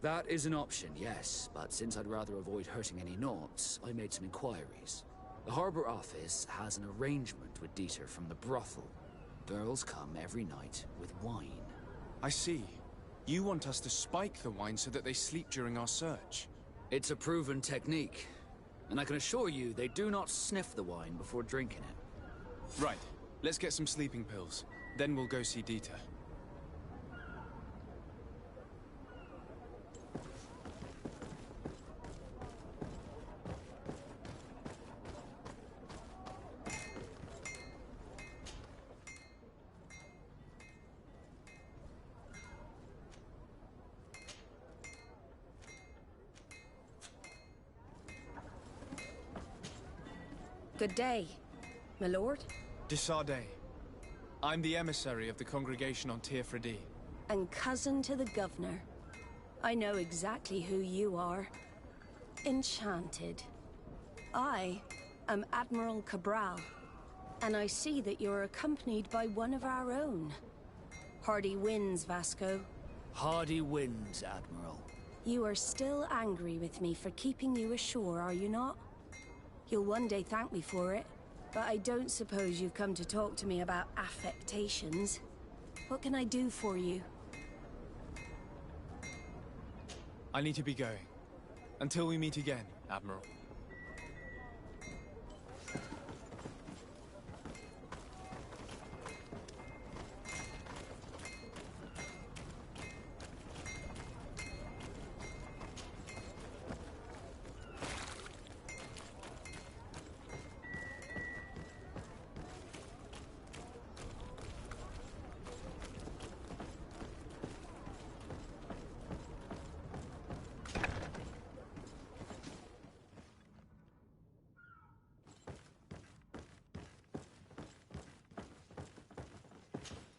That is an option, yes, but since I'd rather avoid hurting any knots, I made some inquiries. The harbor office has an arrangement with Dieter from the brothel. Girls come every night with wine. I see. You want us to spike the wine so that they sleep during our search. It's a proven technique, and I can assure you they do not sniff the wine before drinking it. Right. Let's get some sleeping pills. Then we'll go see Dieter. Good day, my lord. Desardet. I'm the emissary of the congregation on Tirfredi. And cousin to the governor. I know exactly who you are. Enchanted. I am Admiral Cabral, and I see that you're accompanied by one of our own. Hardy winds, Vasco. Hardy winds, Admiral. You are still angry with me for keeping you ashore, are you not? You'll one day thank me for it, but I don't suppose you've come to talk to me about affectations. What can I do for you? I need to be going. Until we meet again, Admiral.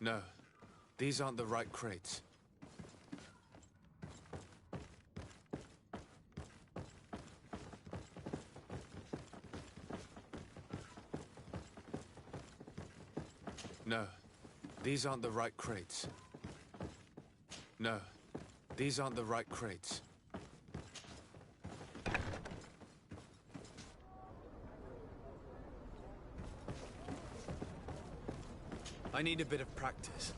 No, these aren't the right crates. No, these aren't the right crates. No, these aren't the right crates. I need a bit of practice.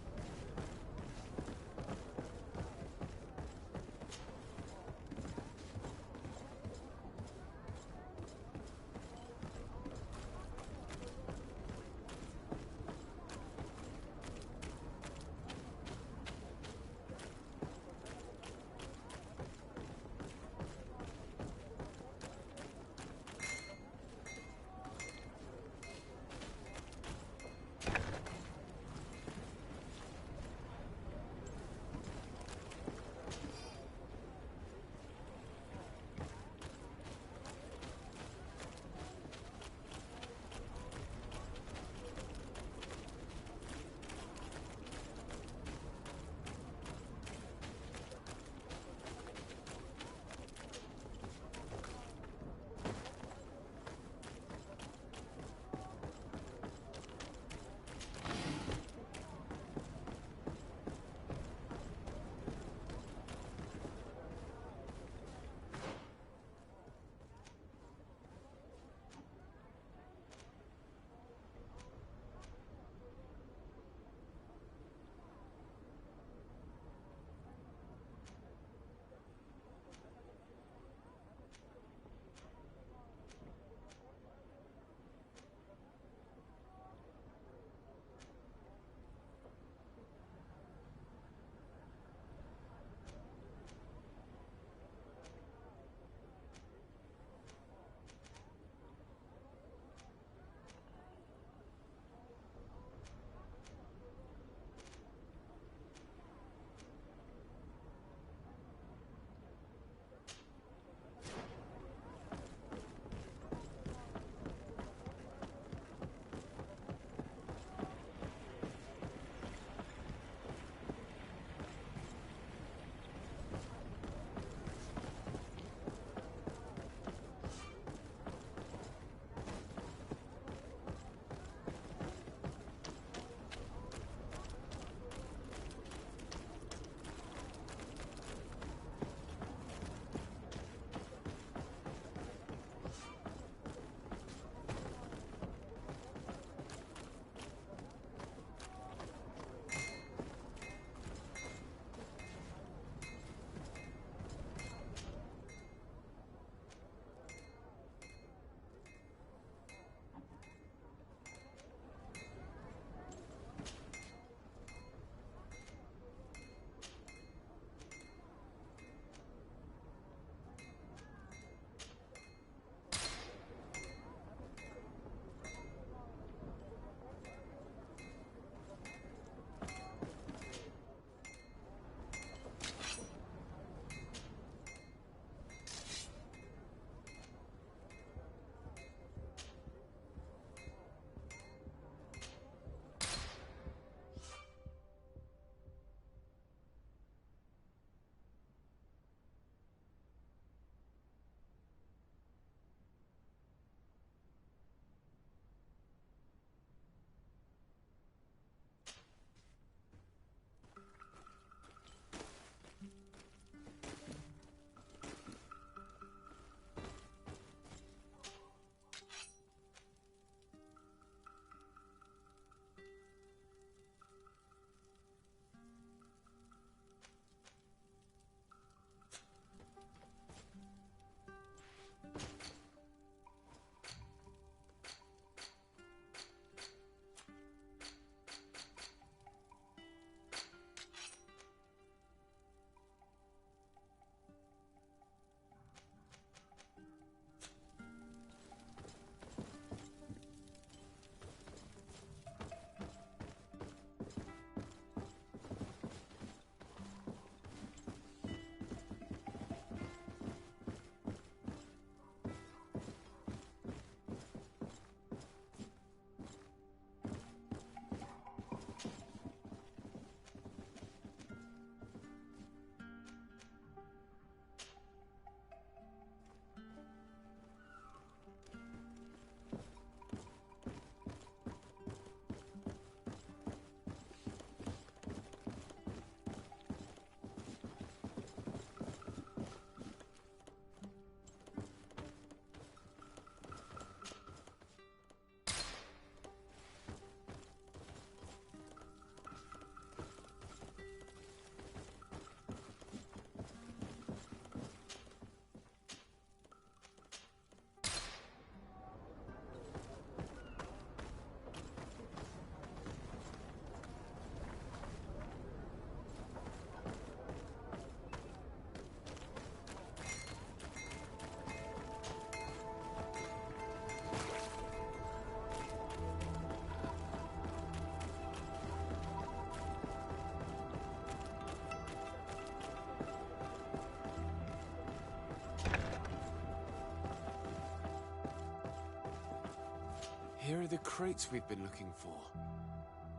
Here are the crates we've been looking for.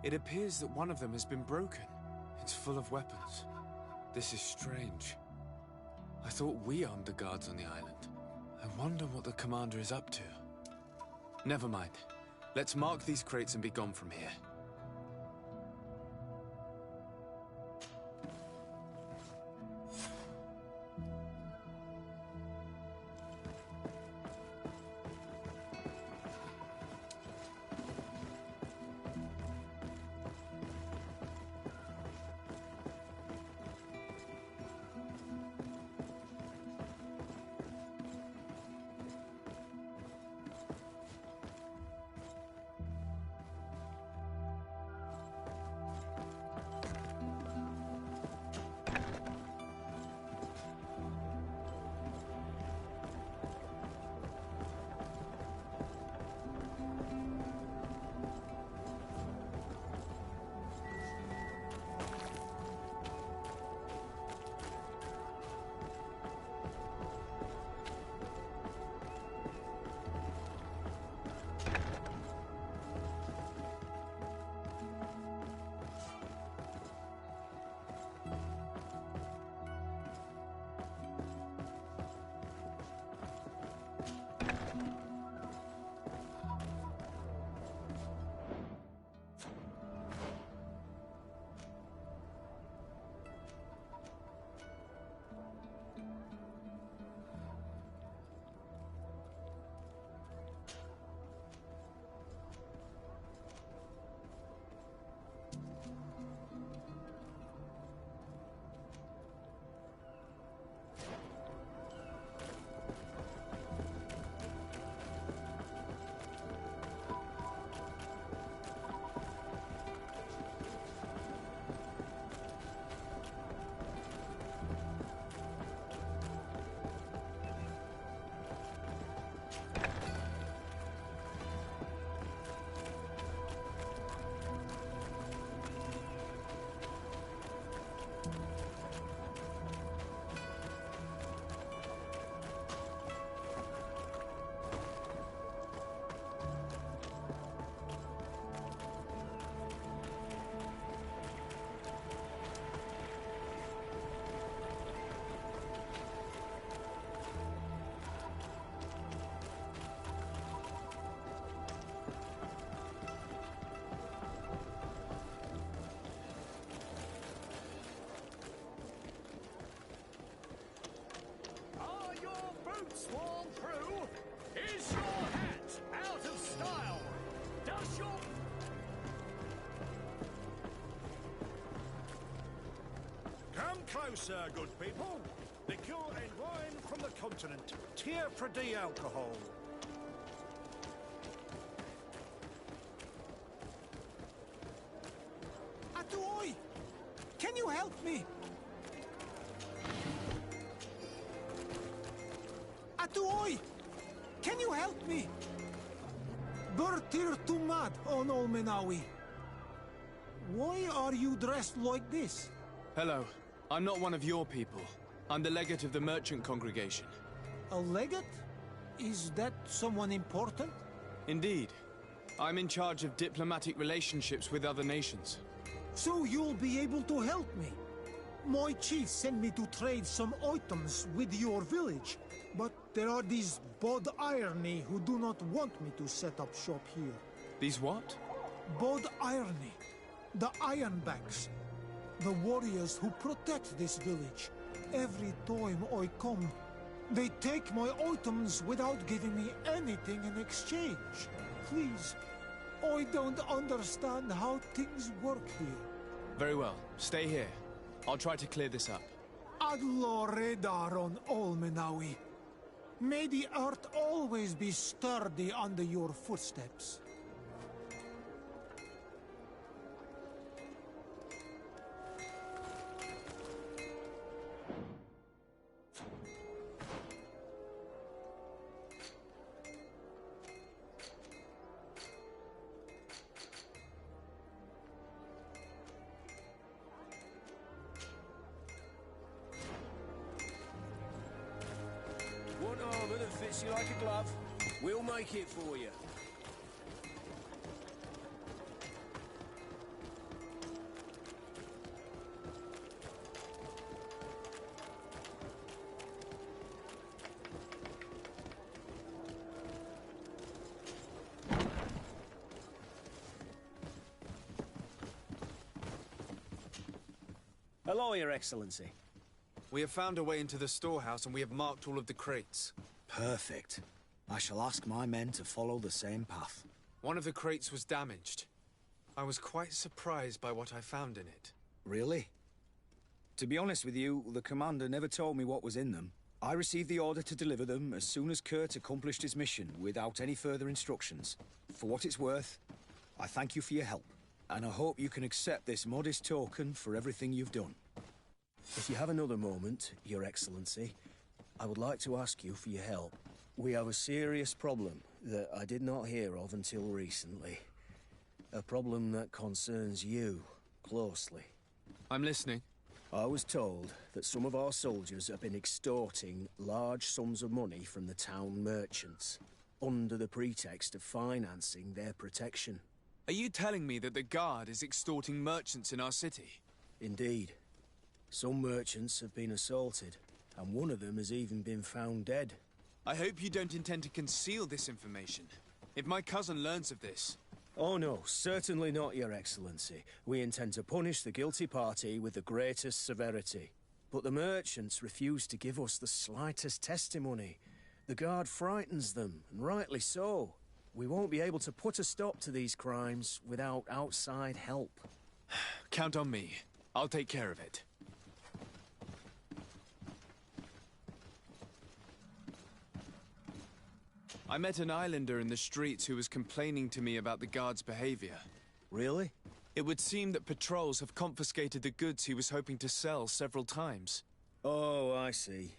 It appears that one of them has been broken. It's full of weapons. This is strange. I thought we armed the guards on the island. I wonder what the commander is up to. Never mind. Let's mark these crates and be gone from here. Swarm through? Is your hat out of style? Does your... Come closer, good people. Liquor and wine from the continent. Tier for de-alcohol. Atuoi! Can you help me? Atuoi! Can you help me? Bertir Tumad on Olmenawi. Why are you dressed like this? Hello. I'm not one of your people. I'm the legate of the merchant congregation. A legate? Is that someone important? Indeed. I'm in charge of diplomatic relationships with other nations. So you'll be able to help me. My chief sent me to trade some items with your village, but there are these Bod Irony who do not want me to set up shop here. These what? Bod Irony. The Ironbacks. The warriors who protect this village. Every time I come, they take my items without giving me anything in exchange. Please, I don't understand how things work here. Very well. Stay here. I'll try to clear this up. Adlo Redar on Olmenawi. May the earth always be sturdy under your footsteps. Want armor that fits you like a glove? We'll make it for you. Hello, Your Excellency. We have found a way into the storehouse and we have marked all of the crates. Perfect. I shall ask my men to follow the same path. One of the crates was damaged. I was quite surprised by what I found in it. Really? To be honest with you, the commander never told me what was in them. I received the order to deliver them as soon as Kurt accomplished his mission, without any further instructions. For what it's worth, I thank you for your help, and I hope you can accept this modest token for everything you've done. If you have another moment, Your Excellency, I would like to ask you for your help. We have a serious problem that I did not hear of until recently. A problem that concerns you closely. I'm listening. I was told that some of our soldiers have been extorting large sums of money from the town merchants, under the pretext of financing their protection. Are you telling me that the Guard is extorting merchants in our city? Indeed. Some merchants have been assaulted, and one of them has even been found dead. I hope you don't intend to conceal this information. If my cousin learns of this... Oh no, certainly not, Your Excellency. We intend to punish the guilty party with the greatest severity. But the merchants refuse to give us the slightest testimony. The Guard frightens them, and rightly so. We won't be able to put a stop to these crimes without outside help. Count on me. I'll take care of it. I met an islander in the streets who was complaining to me about the Guard's behavior. Really? It would seem that patrols have confiscated the goods he was hoping to sell several times. Oh, I see.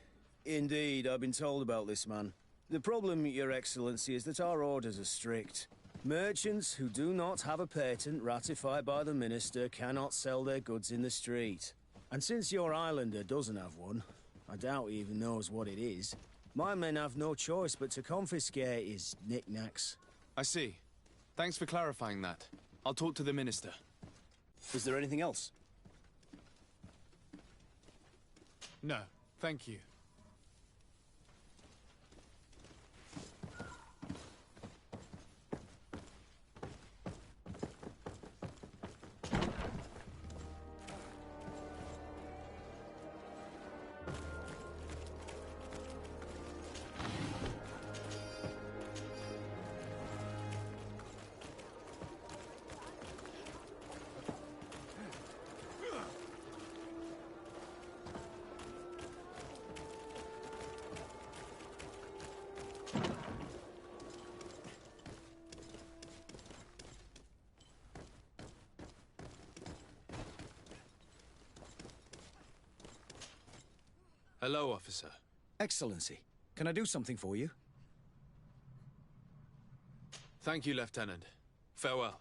Indeed, I've been told about this man. The problem, Your Excellency, is that our orders are strict. Merchants who do not have a patent ratified by the Minister cannot sell their goods in the street. And since your islander doesn't have one, I doubt he even knows what it is, my men have no choice but to confiscate his knickknacks. I see. Thanks for clarifying that. I'll talk to the Minister. Is there anything else? No, thank you. Hello, officer. Excellency, can I do something for you? Thank you, Lieutenant. Farewell.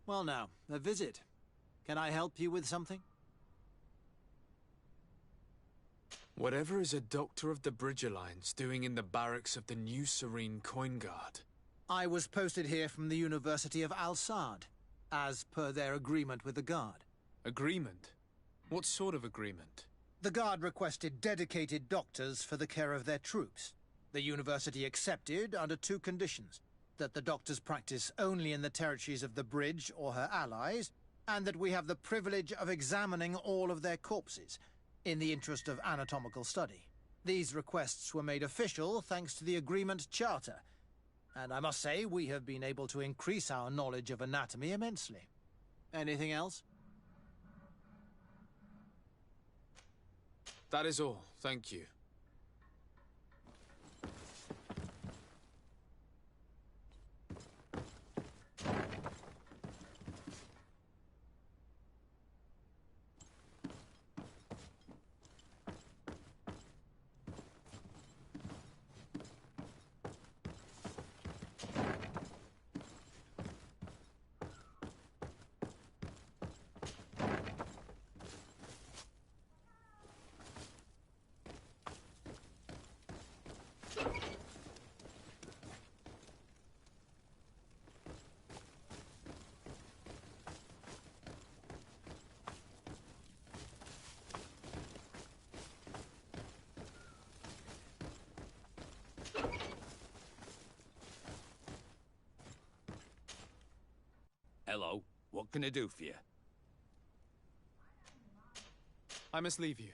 Well now, a visit. Can I help you with something? Whatever is a Doctor of the Bridge Alliance doing in the barracks of the New Serene Coin Guard? I was posted here from the University of Al-Sad, as per their agreement with the Guard. Agreement? What sort of agreement? The Guard requested dedicated doctors for the care of their troops. The University accepted under two conditions: that the doctors practice only in the territories of the Bridge or her allies, and that we have the privilege of examining all of their corpses, in the interest of anatomical study. These requests were made official thanks to the Agreement Charter, and I must say we have been able to increase our knowledge of anatomy immensely. Anything else? That is all, thank you. Hello, what can I do for you? I must leave you.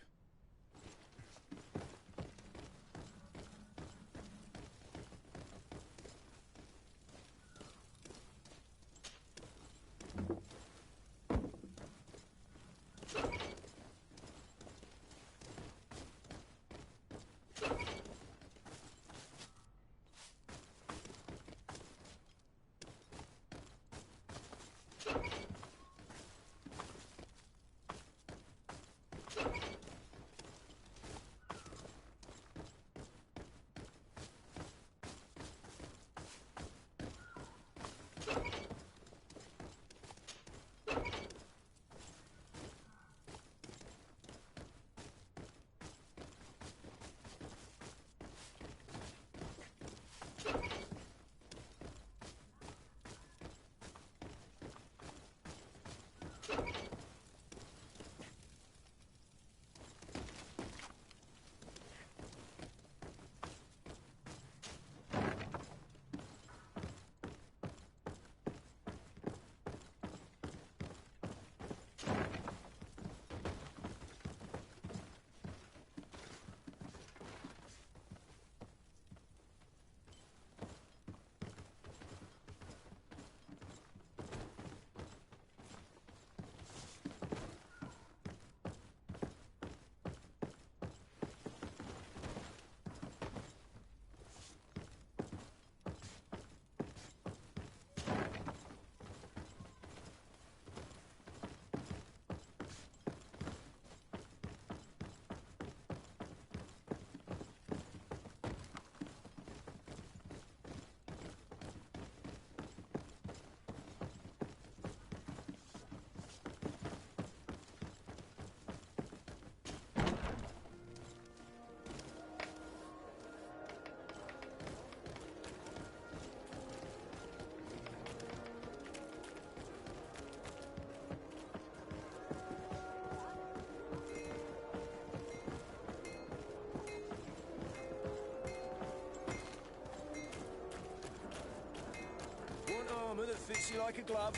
That fits you like a glove.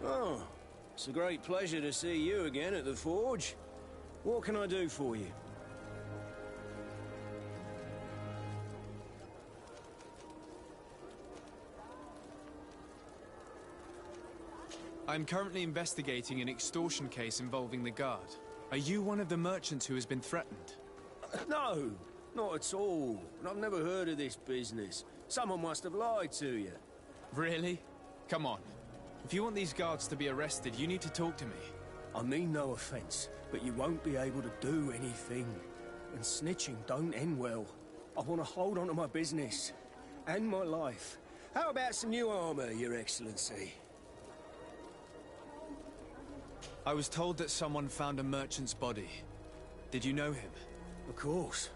Oh, it's a great pleasure to see you again at the Forge. What can I do for you? I'm currently investigating an extortion case involving the Guard. Are you one of the merchants who has been threatened? No, not at all. I've never heard of this business. Someone must have lied to you. Really? Come on. If you want these guards to be arrested, you need to talk to me. I mean no offense, but you won't be able to do anything. And snitching don't end well. I want to hold on to my business. And my life. How about some new armor, Your Excellency? I was told that someone found a merchant's body. Did you know him? Of course.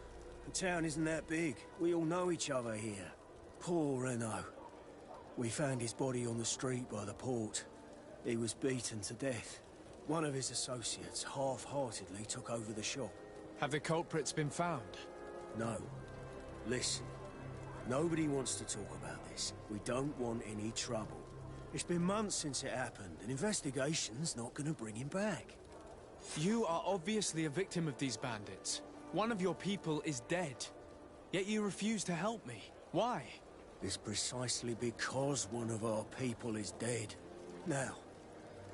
The town isn't that big. We all know each other here. Poor Renault. We found his body on the street by the port. He was beaten to death. One of his associates half-heartedly took over the shop. Have the culprits been found? No. Listen. Nobody wants to talk about this. We don't want any trouble. It's been months since it happened. An investigation's not gonna bring him back. You are obviously a victim of these bandits. One of your people is dead. Yet you refuse to help me. Why? It's precisely because one of our people is dead. Now,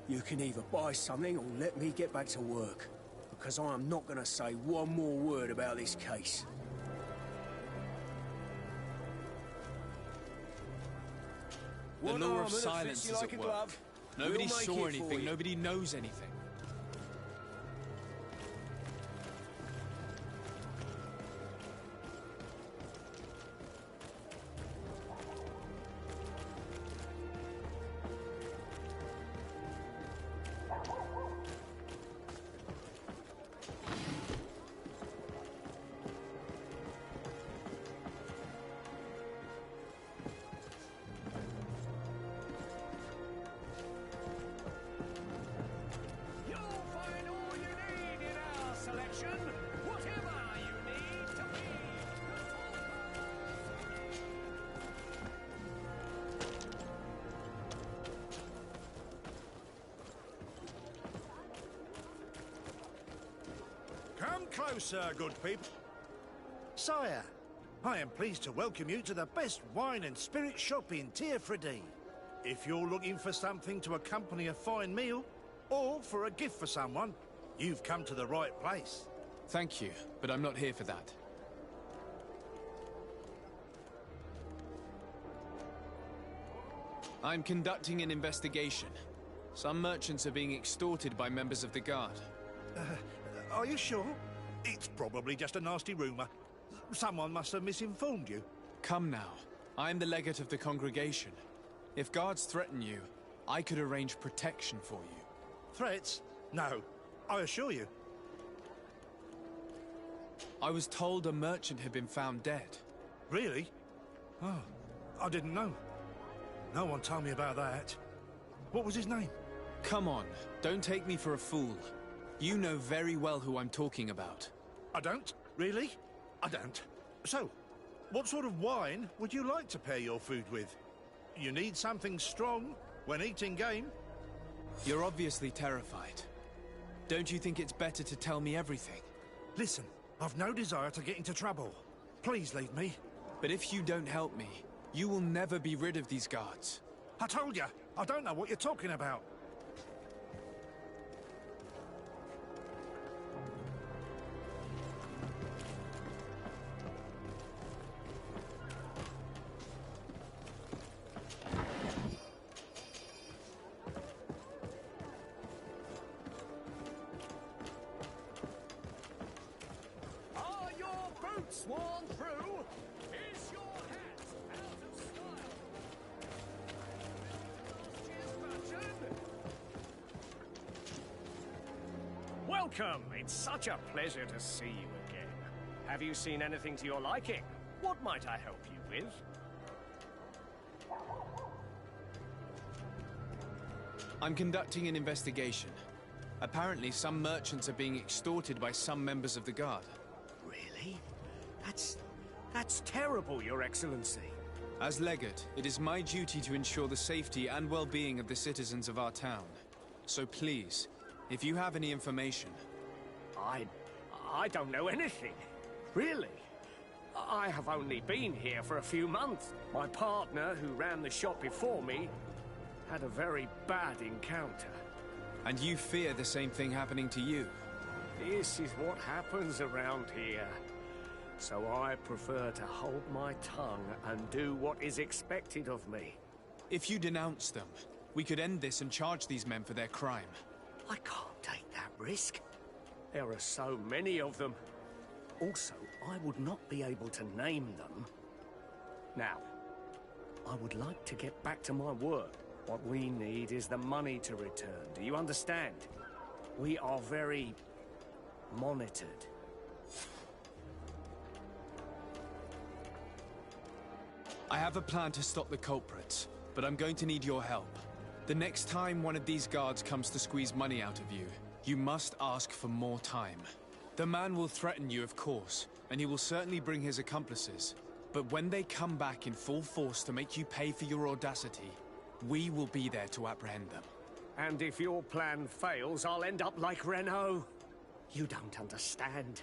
you can either buy something or let me get back to work. Because I am not gonna say one more word about this case. The law of silence is at work. Nobody saw anything, nobody knows anything. Come closer, good people. Sire, I am pleased to welcome you to the best wine and spirit shop in Tearfredy. If you're looking for something to accompany a fine meal, or for a gift for someone, you've come to the right place. Thank you, but I'm not here for that. I'm conducting an investigation. Some merchants are being extorted by members of the Guard. Are you sure? It's probably just a nasty rumor. Someone must have misinformed you. Come now. I'm the legate of the congregation. If guards threaten you, I could arrange protection for you. Threats? No. I assure you. I was told a merchant had been found dead. Really? Oh, I didn't know. No one told me about that. What was his name? Come on, don't take me for a fool. You know very well who I'm talking about. I don't? Really? I don't. So, what sort of wine would you like to pair your food with? You need something strong when eating game? You're obviously terrified. Don't you think it's better to tell me everything? Listen, I've no desire to get into trouble. Please leave me. But if you don't help me, you will never be rid of these guards. I told you, I don't know what you're talking about. Are your boots worn through? Is your hat out of style? Welcome! It's such a pleasure to see you again. Have you seen anything to your liking? What might I help you with? I'm conducting an investigation. Apparently, some merchants are being extorted by some members of the Guard. Really? That's terrible, Your Excellency. As legate, it is my duty to ensure the safety and well-being of the citizens of our town. So please, if you have any information... I don't know anything. Really. I have only been here for a few months. My partner, who ran the shop before me, had a very bad encounter. And you fear the same thing happening to you? This is what happens around here. So I prefer to hold my tongue and do what is expected of me. If you denounce them, we could end this and charge these men for their crime. I can't take that risk. There are so many of them. Also, I would not be able to name them. Now, I would like to get back to my work. What we need is the money to return. Do you understand? We are very monitored. I have a plan to stop the culprits, but I'm going to need your help. The next time one of these guards comes to squeeze money out of you, you must ask for more time. The man will threaten you, of course, and he will certainly bring his accomplices. But when they come back in full force to make you pay for your audacity, we will be there to apprehend them. And if your plan fails, I'll end up like Renault. You don't understand.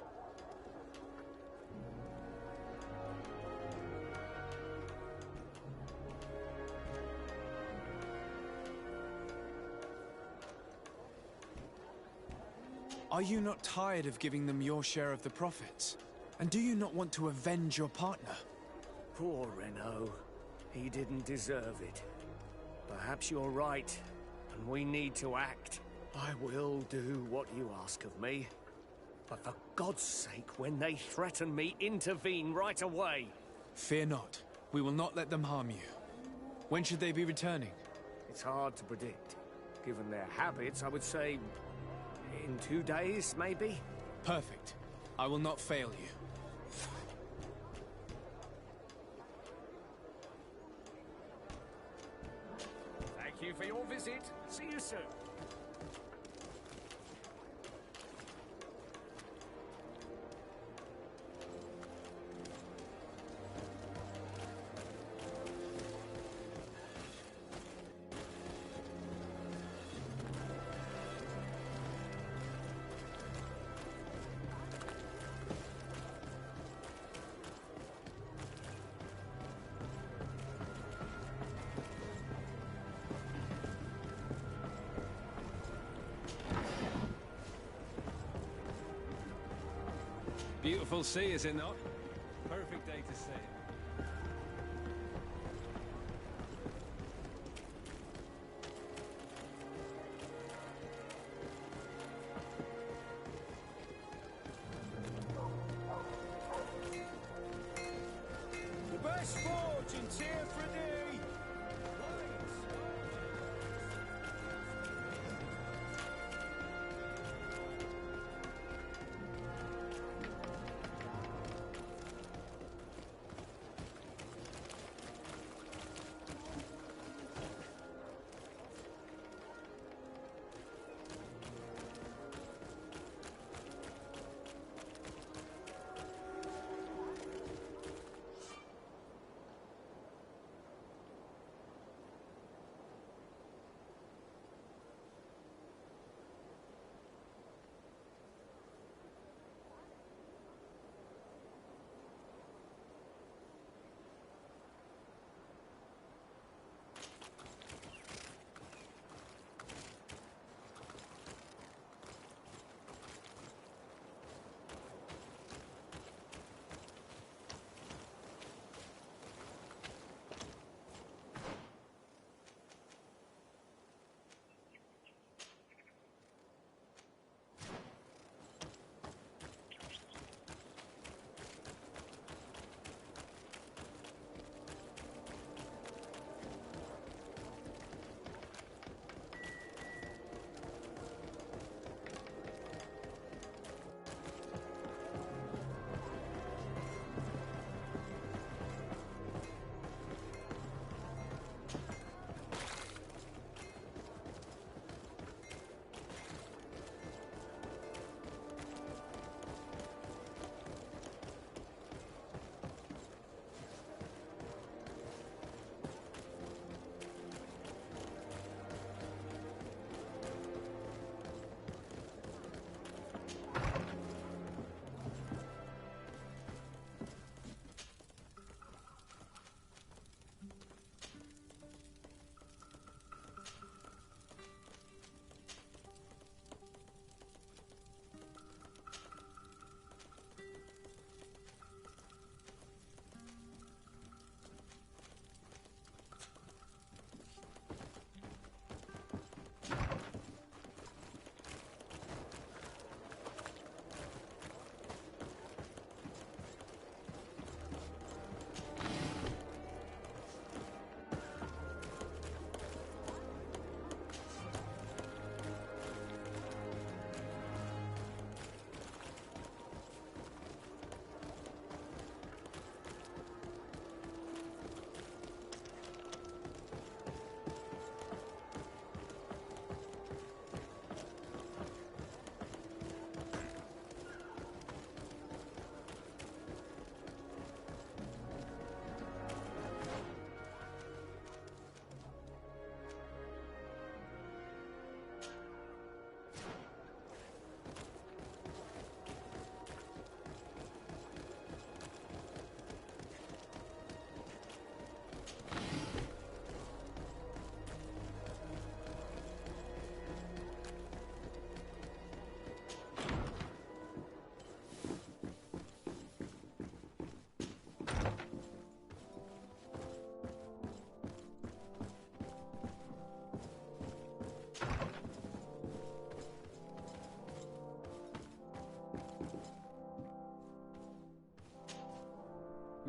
Are you not tired of giving them your share of the profits? And do you not want to avenge your partner? Poor Renault. He didn't deserve it. Perhaps you're right, and we need to act. I will do what you ask of me. But for God's sake, when they threaten me, intervene right away. Fear not. We will not let them harm you. When should they be returning? It's hard to predict. Given their habits, I would say in 2 days, maybe? Perfect. I will not fail you. Thank you for your visit. See you soon. Beautiful sea, is it not? Perfect day to sail. The best sport in Tier 3D!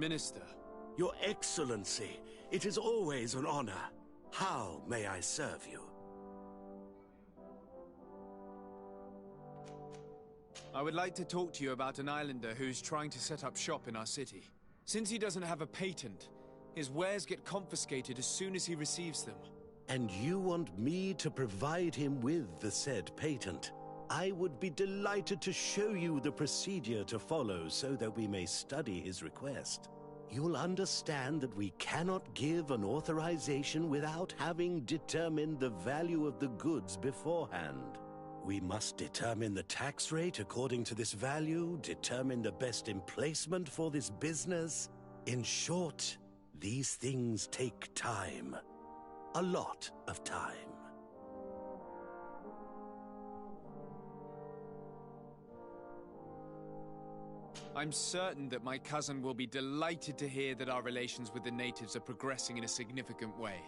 Minister. Your Excellency, it is always an honor. How may I serve you? I would like to talk to you about an islander who's trying to set up shop in our city. Since he doesn't have a patent, his wares get confiscated as soon as he receives them. And you want me to provide him with the said patent? I would be delighted to show you the procedure to follow so that we may study his request. You'll understand that we cannot give an authorization without having determined the value of the goods beforehand. We must determine the tax rate according to this value, determine the best emplacement for this business. In short, these things take time. A lot of time. I'm certain that my cousin will be delighted to hear that our relations with the natives are progressing in a significant way.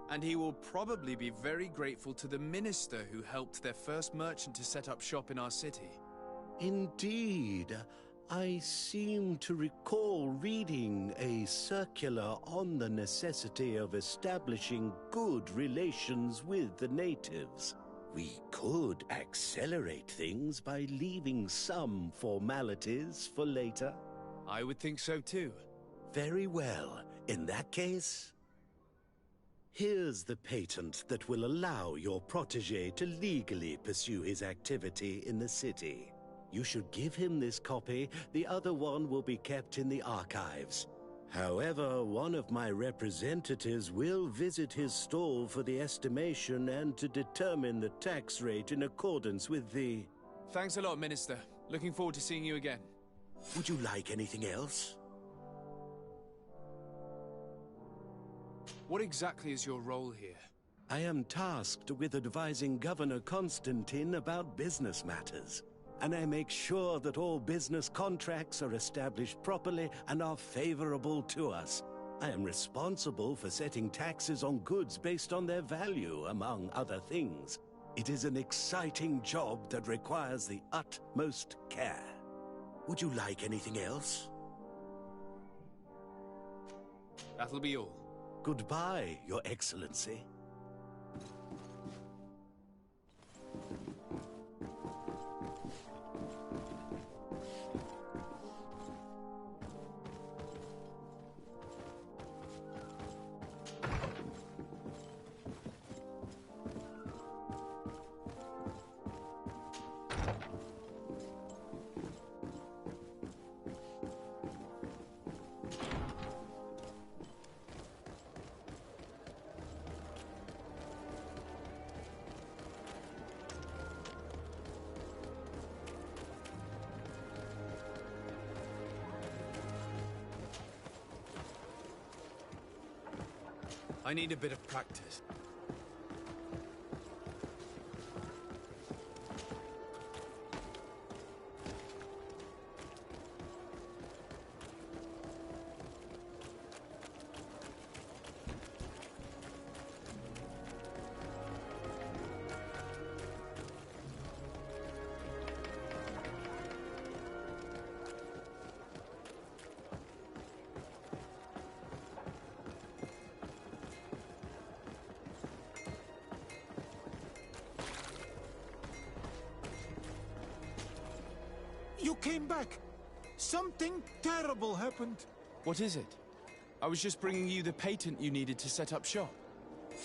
And he will probably be very grateful to the minister who helped their first merchant to set up shop in our city. Indeed. I seem to recall reading a circular on the necessity of establishing good relations with the natives. We could accelerate things by leaving some formalities for later. I would think so too. Very well. In that case, here's the patent that will allow your protégé to legally pursue his activity in the city. You should give him this copy. The other one will be kept in the archives. However, one of my representatives will visit his stall for the estimation and to determine the tax rate in accordance with the... Thanks a lot, Minister. Looking forward to seeing you again. Would you like anything else? What exactly is your role here? I am tasked with advising Governor Constantine about business matters. And I make sure that all business contracts are established properly and are favorable to us. I am responsible for setting taxes on goods based on their value, among other things. It is an exciting job that requires the utmost care. Would you like anything else? That'll be all. Goodbye, Your Excellency. I need a bit of practice. You came back! Something terrible happened. What is it? I was just bringing you the patent you needed to set up shop.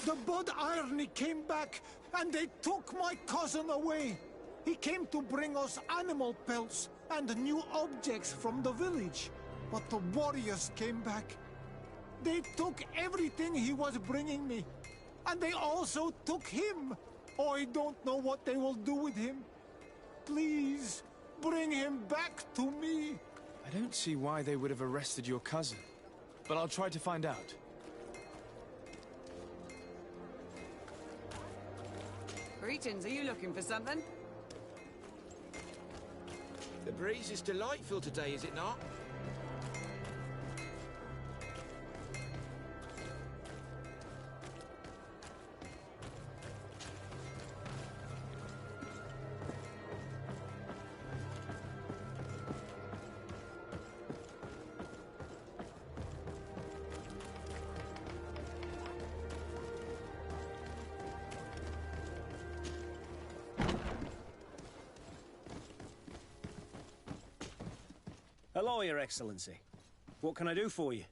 The Bod Irony came back, and they took my cousin away. He came to bring us animal pelts and new objects from the village. But the warriors came back. They took everything he was bringing me. And they also took him. Oh, I don't know what they will do with him. Please, bring him back to me. I don't see why they would have arrested your cousin, but I'll try to find out. Greetings, are you looking for something? The breeze is delightful today, is it not? Hello, Your Excellency. What can I do for you?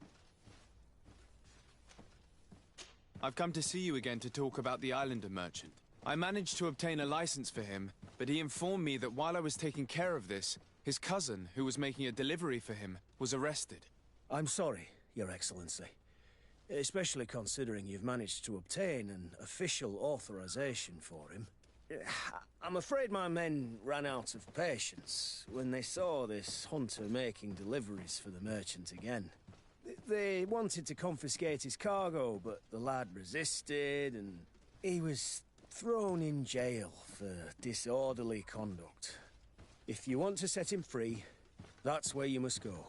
I've come to see you again to talk about the Islander merchant. I managed to obtain a license for him, but he informed me that while I was taking care of this, his cousin, who was making a delivery for him, was arrested. I'm sorry, Your Excellency. Especially considering you've managed to obtain an official authorization for him. I'm afraid my men ran out of patience when they saw this hunter making deliveries for the merchant again. They wanted to confiscate his cargo, but the lad resisted, and he was thrown in jail for disorderly conduct. If you want to set him free, that's where you must go.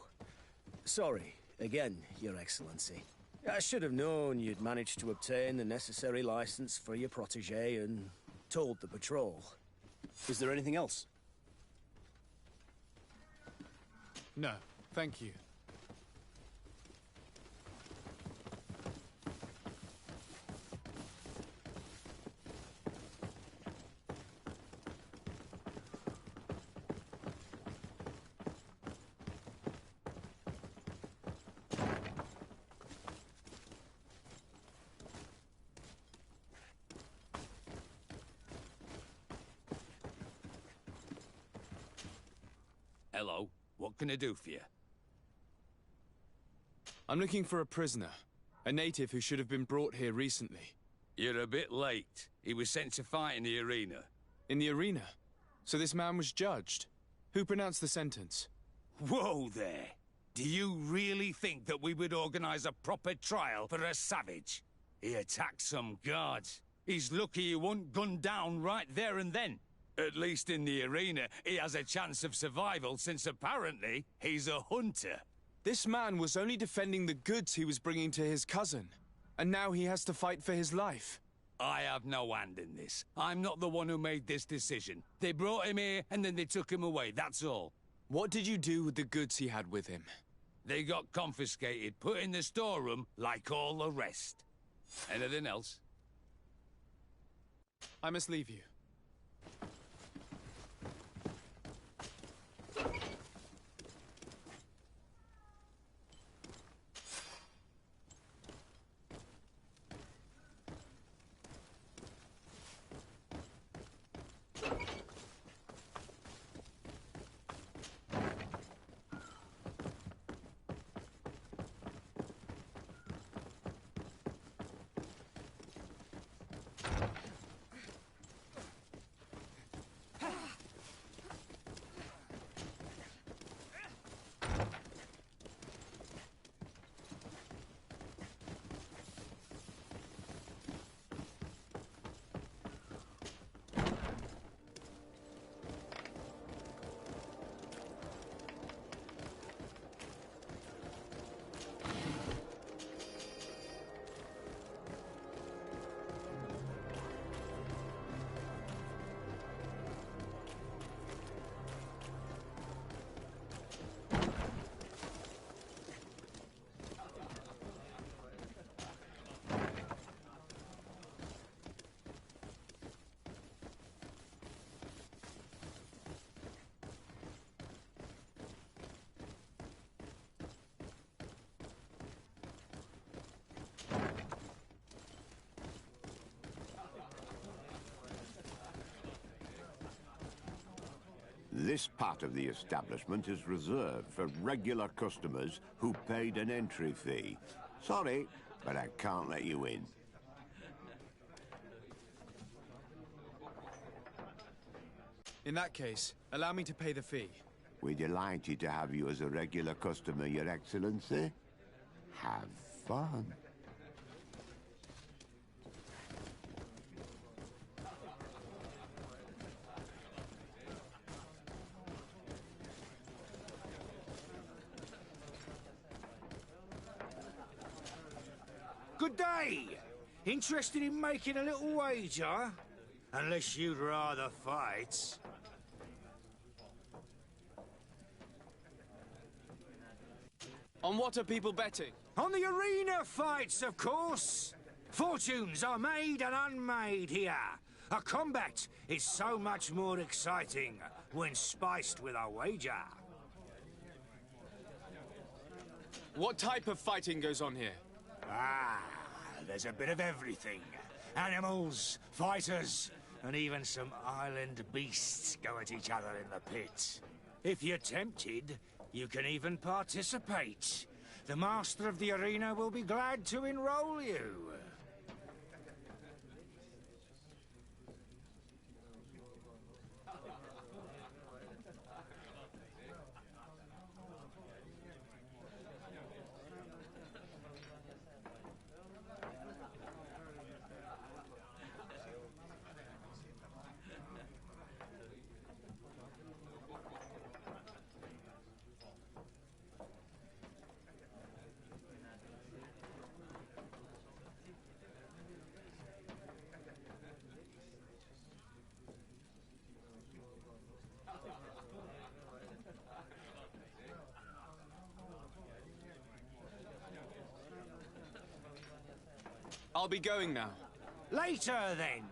Sorry, again, Your Excellency. I should have known you'd managed to obtain the necessary license for your protégé and told the patrol. Is there anything else? No, thank you. Hello, what can I do for you? I'm looking for a prisoner. A native who should have been brought here recently. You're a bit late. He was sent to fight in the arena. In the arena? So this man was judged? Who pronounced the sentence? Whoa there! Do you really think that we would organize a proper trial for a savage? He attacked some guards. He's lucky he wasn't gunned down right there and then. At least in the arena, he has a chance of survival since apparently he's a hunter. This man was only defending the goods he was bringing to his cousin. And now he has to fight for his life. I have no hand in this. I'm not the one who made this decision. They brought him here and then they took him away, that's all. What did you do with the goods he had with him? They got confiscated, put in the storeroom like all the rest. Anything else? I must leave you. This part of the establishment is reserved for regular customers who paid an entry fee. Sorry, but I can't let you in. In that case, allow me to pay the fee. We're delighted to have you as a regular customer, Your Excellency. Have fun. Good day! Interested in making a little wager? Unless you'd rather fight. On what are people betting? On the arena fights, of course! Fortunes are made and unmade here. A combat is so much more exciting when spiced with a wager. What type of fighting goes on here? Ah, there's a bit of everything. Animals, fighters, and even some island beasts go at each other in the pit. If you're tempted, you can even participate. The master of the arena will be glad to enroll you. I'll be going now. Later, then.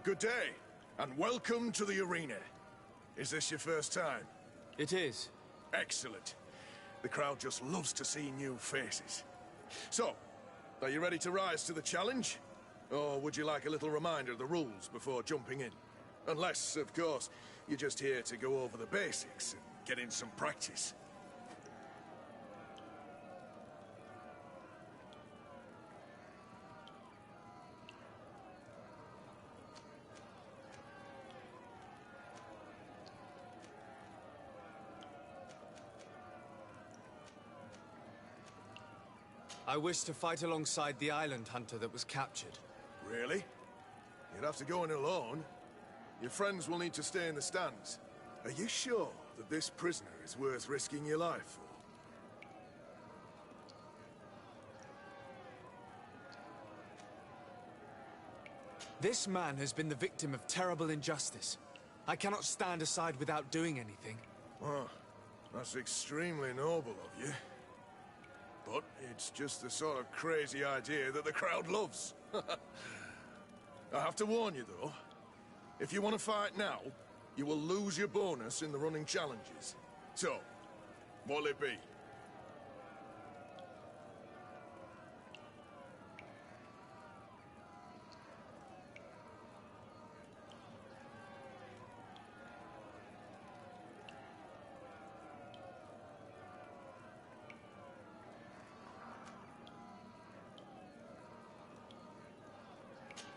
Good day, and welcome to the arena. Is this your first time? It is. Excellent. The crowd just loves to see new faces. So, are you ready to rise to the challenge? Or would you like a little reminder of the rules before jumping in? Unless, of course, you're just here to go over the basics and get in some practice. I wish to fight alongside the island hunter that was captured. Really? You'd have to go in alone. Your friends will need to stay in the stands. Are you sure that this prisoner is worth risking your life for? This man has been the victim of terrible injustice. I cannot stand aside without doing anything. Well, that's extremely noble of you. But it's just the sort of crazy idea that the crowd loves. I have to warn you, though. If you want to fight now, you will lose your bonus in the running challenges. So, what'll it be?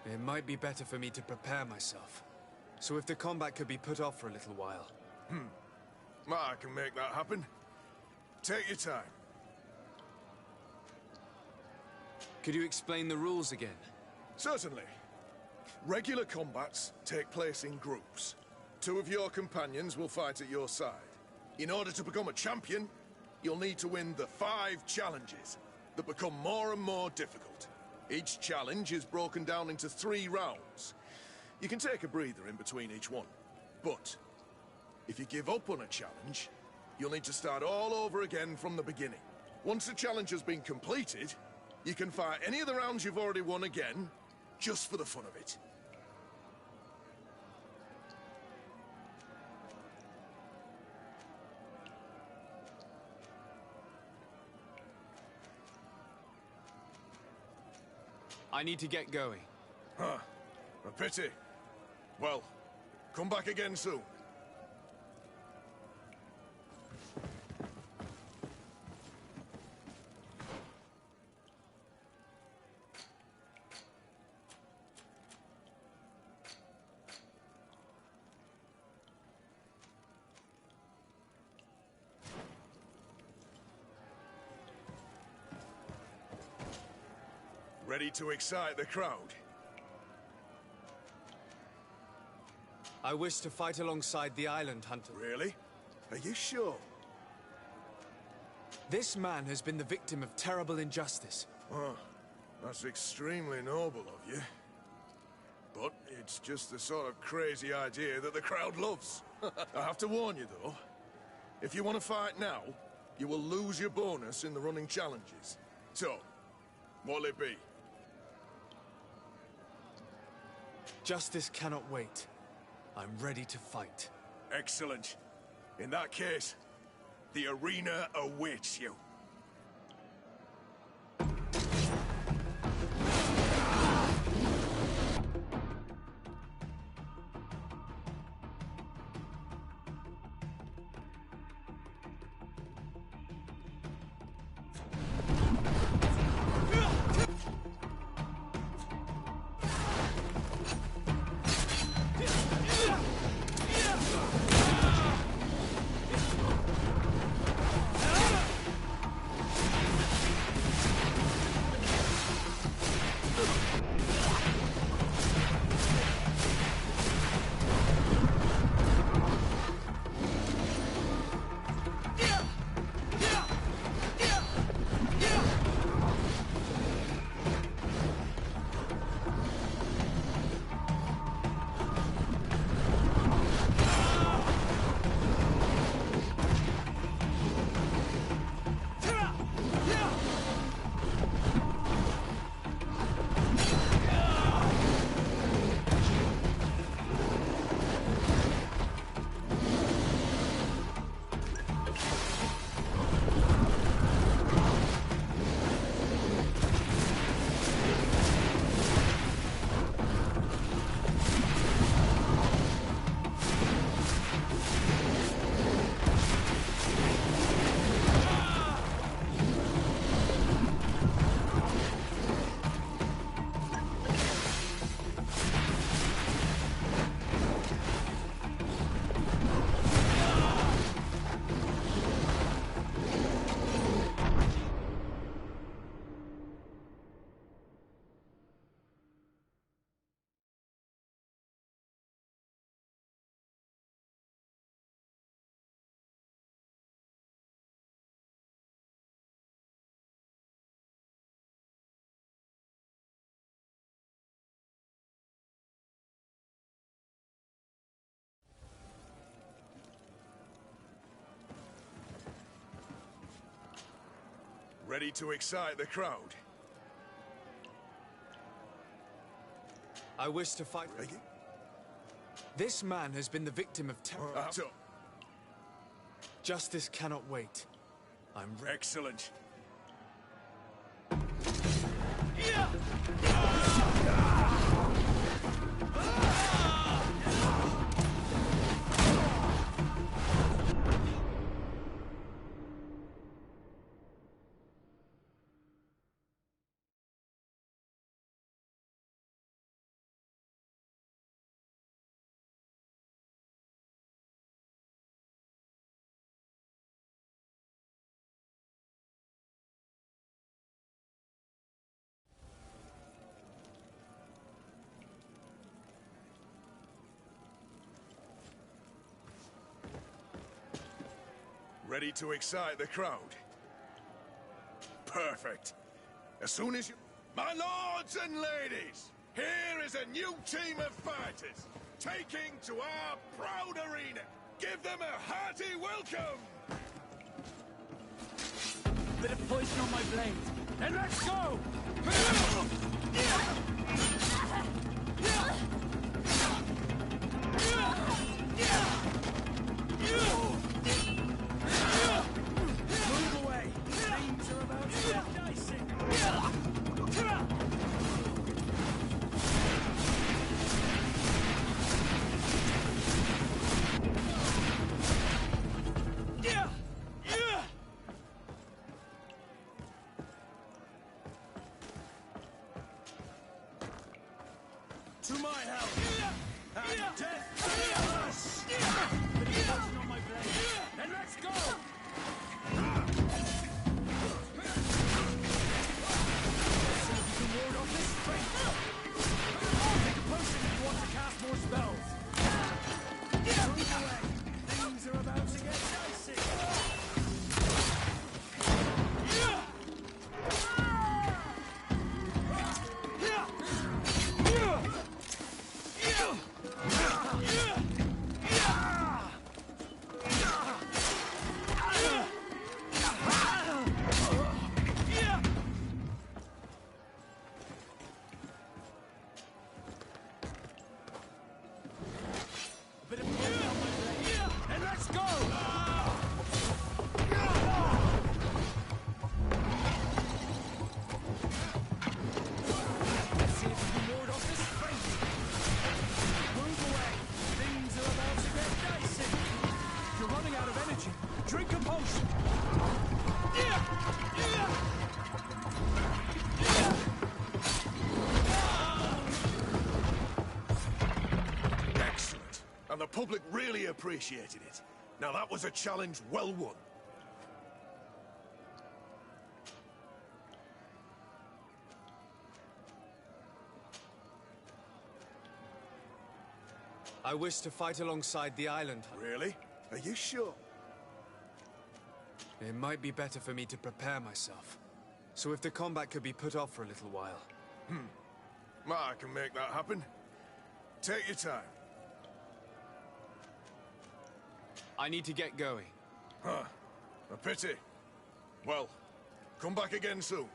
It might be better for me to prepare myself. So if the combat could be put off for a little while. Well, I can make that happen. Take your time. Could you explain the rules again? Certainly. Regular combats take place in groups. 2 of your companions will fight at your side. In order to become a champion, you'll need to win the 5 challenges that become more and more difficult. Each challenge is broken down into 3 rounds. You can take a breather in between each one. But if you give up on a challenge, you'll need to start all over again from the beginning. Once the challenge has been completed, you can fight any of the rounds you've already won again, just for the fun of it. I need to get going. Huh. A pity. Well, come back again soon. Ready to excite the crowd? I wish to fight alongside the island hunter. Really? Are you sure? This man has been the victim of terrible injustice. Oh, that's extremely noble of you. But it's just the sort of crazy idea that the crowd loves. I have to warn you, though. If you want to fight now, you will lose your bonus in the running challenges. So, what'll it be? Justice cannot wait. I'm ready to fight. Excellent. In that case, the arena awaits you. Ready to excite the crowd? I wish to fight. This man has been the victim of terror. Justice cannot wait. I'm excellent. Ready to excite the crowd? Perfect. As soon as you... My lords and ladies, here is a new team of fighters, taking to our proud arena. Give them a hearty welcome! Bit of poison on my blade. And let's go! Move away! Things are about to get dicey! To my help! And death to us! Bit of poison on my blade. And let's go! Ward off this strength. Take a potion if you want to cast more spells. Move away. Things are about to get dicey. And let's go! Let's see if we can ward off this strength. Move away. Things are about to get dicey. If you're running out of energy, drink a potion. Excellent. And the public really appreciated it. Now that was a challenge well won. I wish to fight alongside the island. Really? Are you sure? It might be better for me to prepare myself. So if the combat could be put off for a little while. I can make that happen. Take your time. I need to get going. Huh. A pity. Well, come back again soon.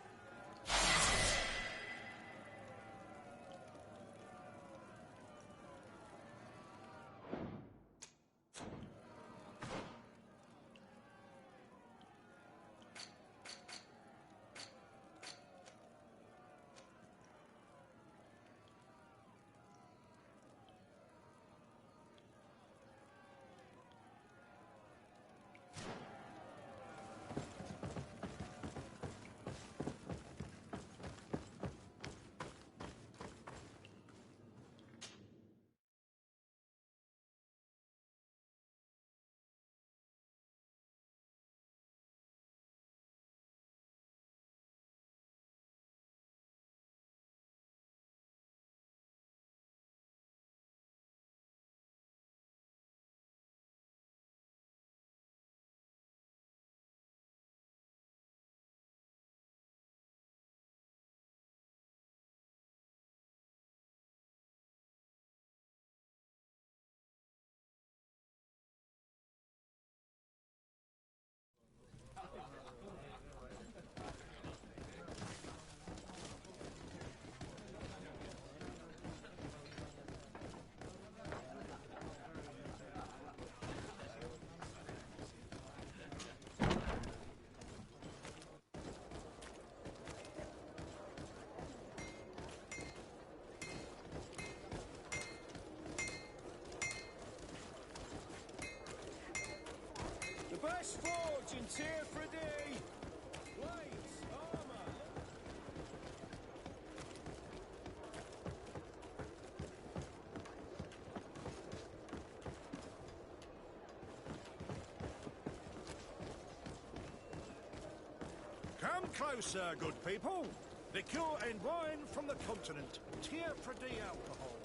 closer, good people. Liqueur and wine from the continent. Tier for D alcohol.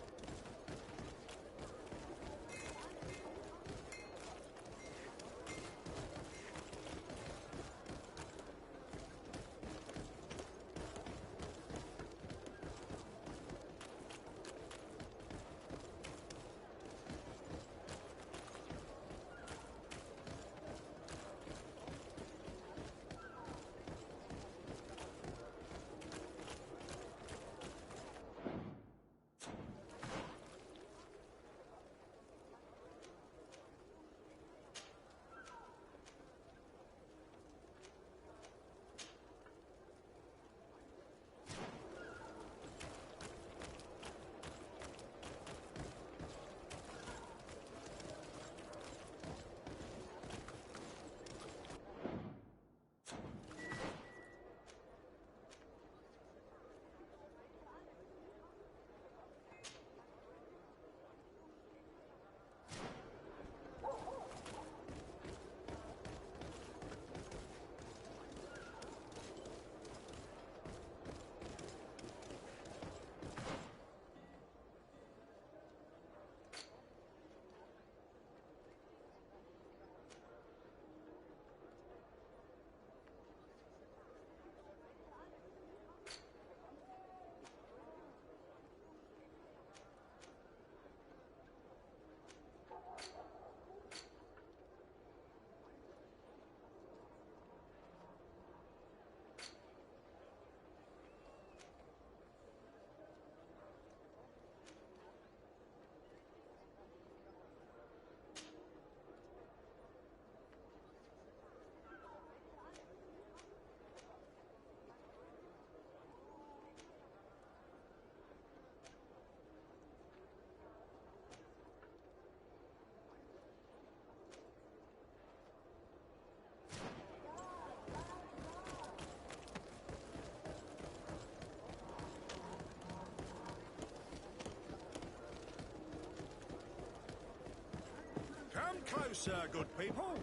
Come closer, good people.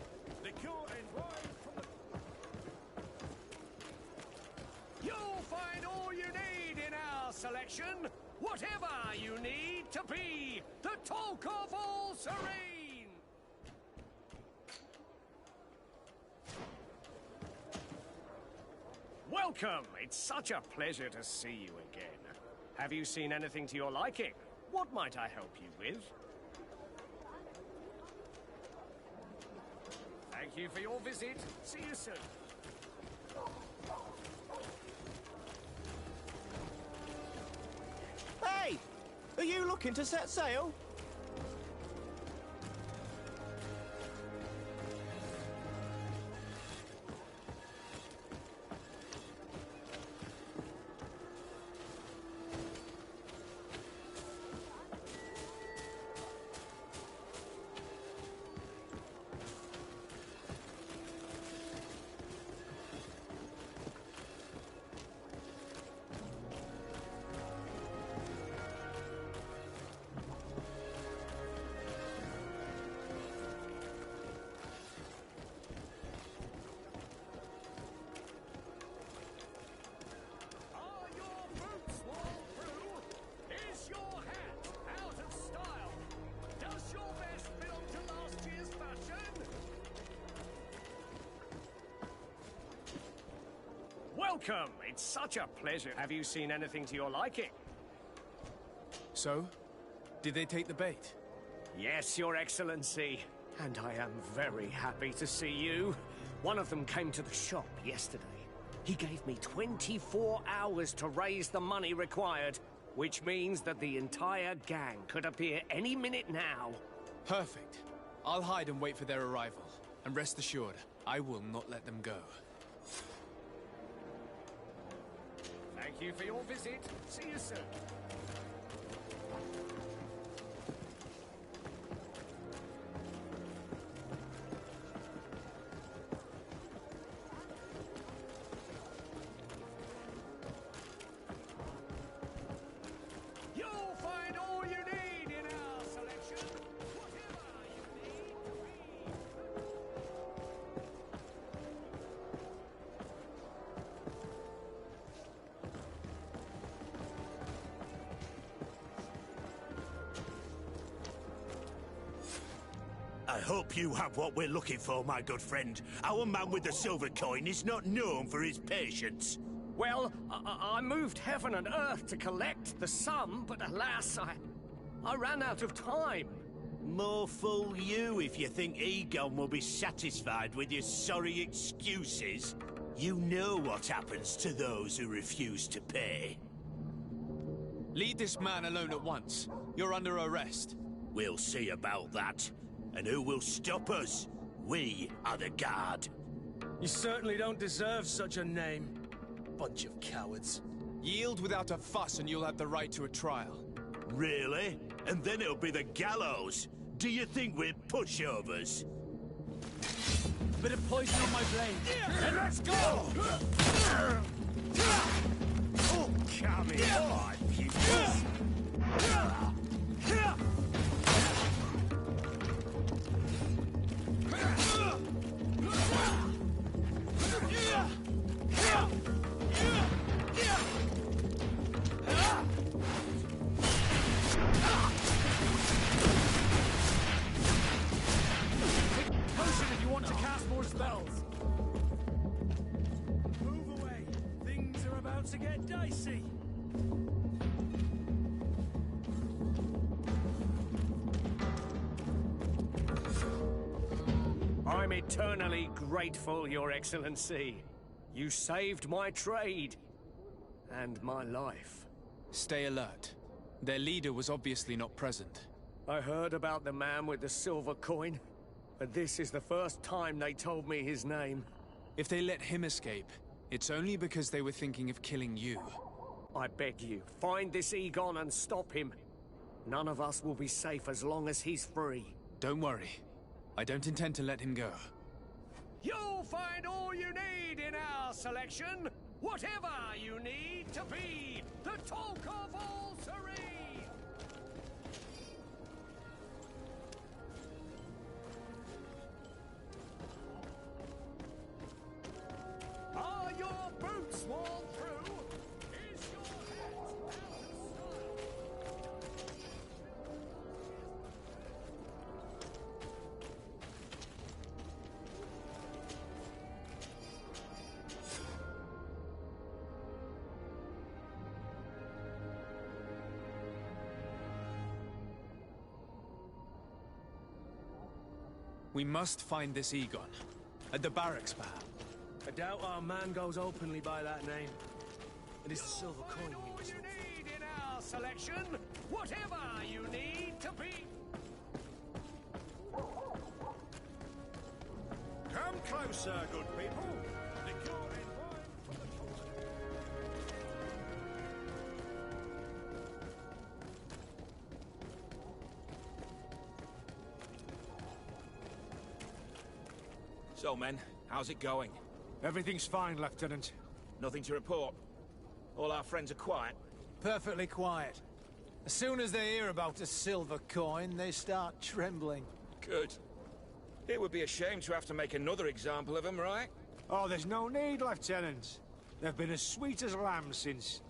Liqueur and wine from the... You'll find all you need in our selection. Whatever you need to be the talk of all Serene. Welcome. It's such a pleasure to see you again. Have you seen anything to your liking? What might I help you with? Thank you for your visit. See you soon. Hey! Are you looking to set sail? Welcome. It's such a pleasure. Have you seen anything to your liking? So? Did they take the bait? Yes, Your Excellency. And I am very happy to see you. One of them came to the shop yesterday. He gave me 24 hours to raise the money required, which means that the entire gang could appear any minute now. Perfect. I'll hide and wait for their arrival. And rest assured, I will not let them go. Thank you for your visit. See you soon. You'll find all you need in our selection. Whatever you need. I hope you have what we're looking for, my good friend. Our man with the silver coin is not known for his patience. Well, I moved heaven and earth to collect the sum, but alas, I ran out of time. More fool you if you think Egon will be satisfied with your sorry excuses. You know what happens to those who refuse to pay. Leave this man alone at once. You're under arrest. We'll see about that. And who will stop us? We are the guard. You certainly don't deserve such a name. Bunch of cowards. Yield without a fuss and you'll have the right to a trial. Really? And then it'll be the gallows. Do you think we're pushovers? Bit of poison on my blade. And let's go! Oh, come here, pupils. Potion if you want to cast more spells. Move away. Things are about to get dicey. I'm eternally grateful, Your Excellency. You saved my trade. And my life. Stay alert. Their leader was obviously not present. I heard about the man with the silver coin, but this is the first time they told me his name. If they let him escape, it's only because they were thinking of killing you. I beg you, find this Egon and stop him. None of us will be safe as long as he's free. Don't worry. I don't intend to let him go. You'll find all you need in our selection. Whatever you need to be the talk of all Serene. Are your boots worn through? Is your hat out of style? We must find this Egon. At the barracks, perhaps. I doubt our man goes openly by that name. It is the silver coin we must look for. Need in our selection, whatever you need to be. Come closer, good people. Liquor and wine for the culture. So, men, how's it going? Everything's fine, Lieutenant. Nothing to report? All our friends are quiet? Perfectly quiet. As soon as they hear about a silver coin, they start trembling. Good. It would be a shame to have to make another example of them, right? Oh, there's no need, Lieutenant. They've been as sweet as lambs since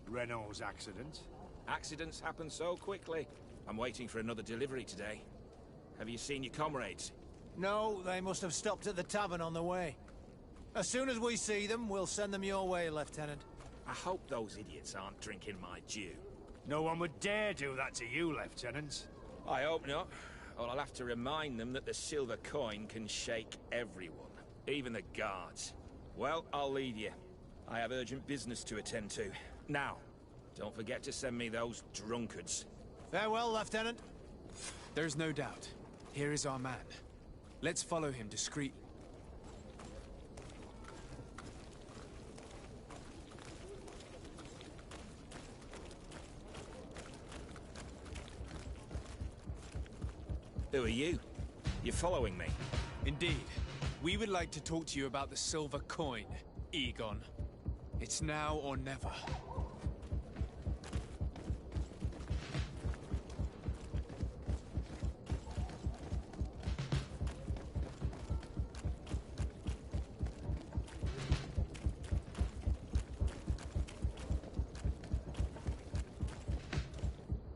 Renault's accident. Accidents happen so quickly. I'm waiting for another delivery today. Have you seen your comrades? No, they must have stopped at the tavern on the way. As soon as we see them, we'll send them your way, Lieutenant. I hope those idiots aren't drinking my dew. No one would dare do that to you, Lieutenant. I hope not. Or I'll have to remind them that the silver coin can shake everyone, even the guards. Well, I'll leave you. I have urgent business to attend to. Now, don't forget to send me those drunkards. Farewell, Lieutenant. There's no doubt. Here is our man. Let's follow him discreetly. Who are you? You're following me? Indeed. We would like to talk to you about the silver coin, Egon. It's now or never.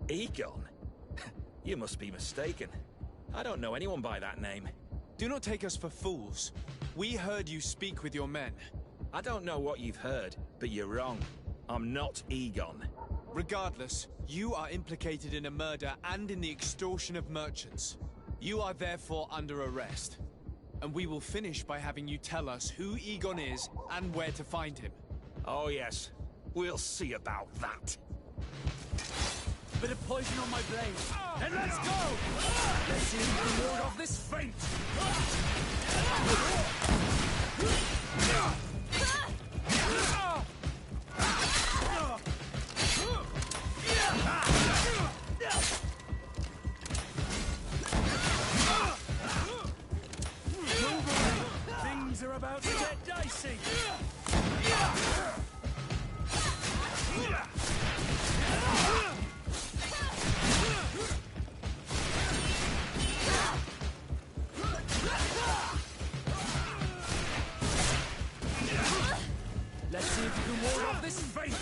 Egon? You must be mistaken. I don't know anyone by that name. Do not take us for fools. We heard you speak with your men. I don't know what you've heard, but you're wrong. I'm not Egon. Regardless, you are implicated in a murder and in the extortion of merchants. You are therefore under arrest. And we will finish by having you tell us who Egon is and where to find him. Oh yes, we'll see about that. Bit of poison on my blade. And let's go! Let's see if we can ward off this fate! Things are about to get dicey! Let's see if you can ward off this fate!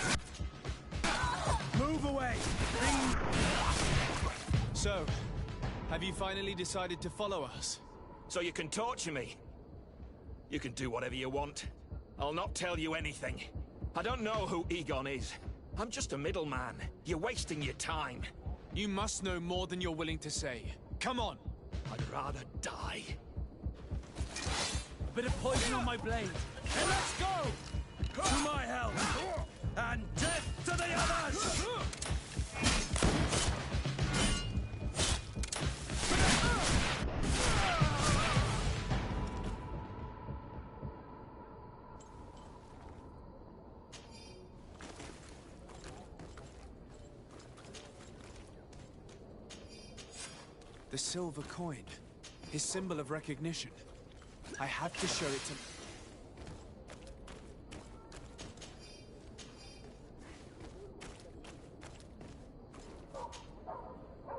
Move away! So, have you finally decided to follow us? So you can torture me. You can do whatever you want. I'll not tell you anything. I don't know who Egon is. I'm just a middleman. You're wasting your time. You must know more than you're willing to say. Come on! I'd rather die. A bit of poison on my blade. And let's go! To my help! And death to the others! The silver coin. His symbol of recognition. I have to show it to...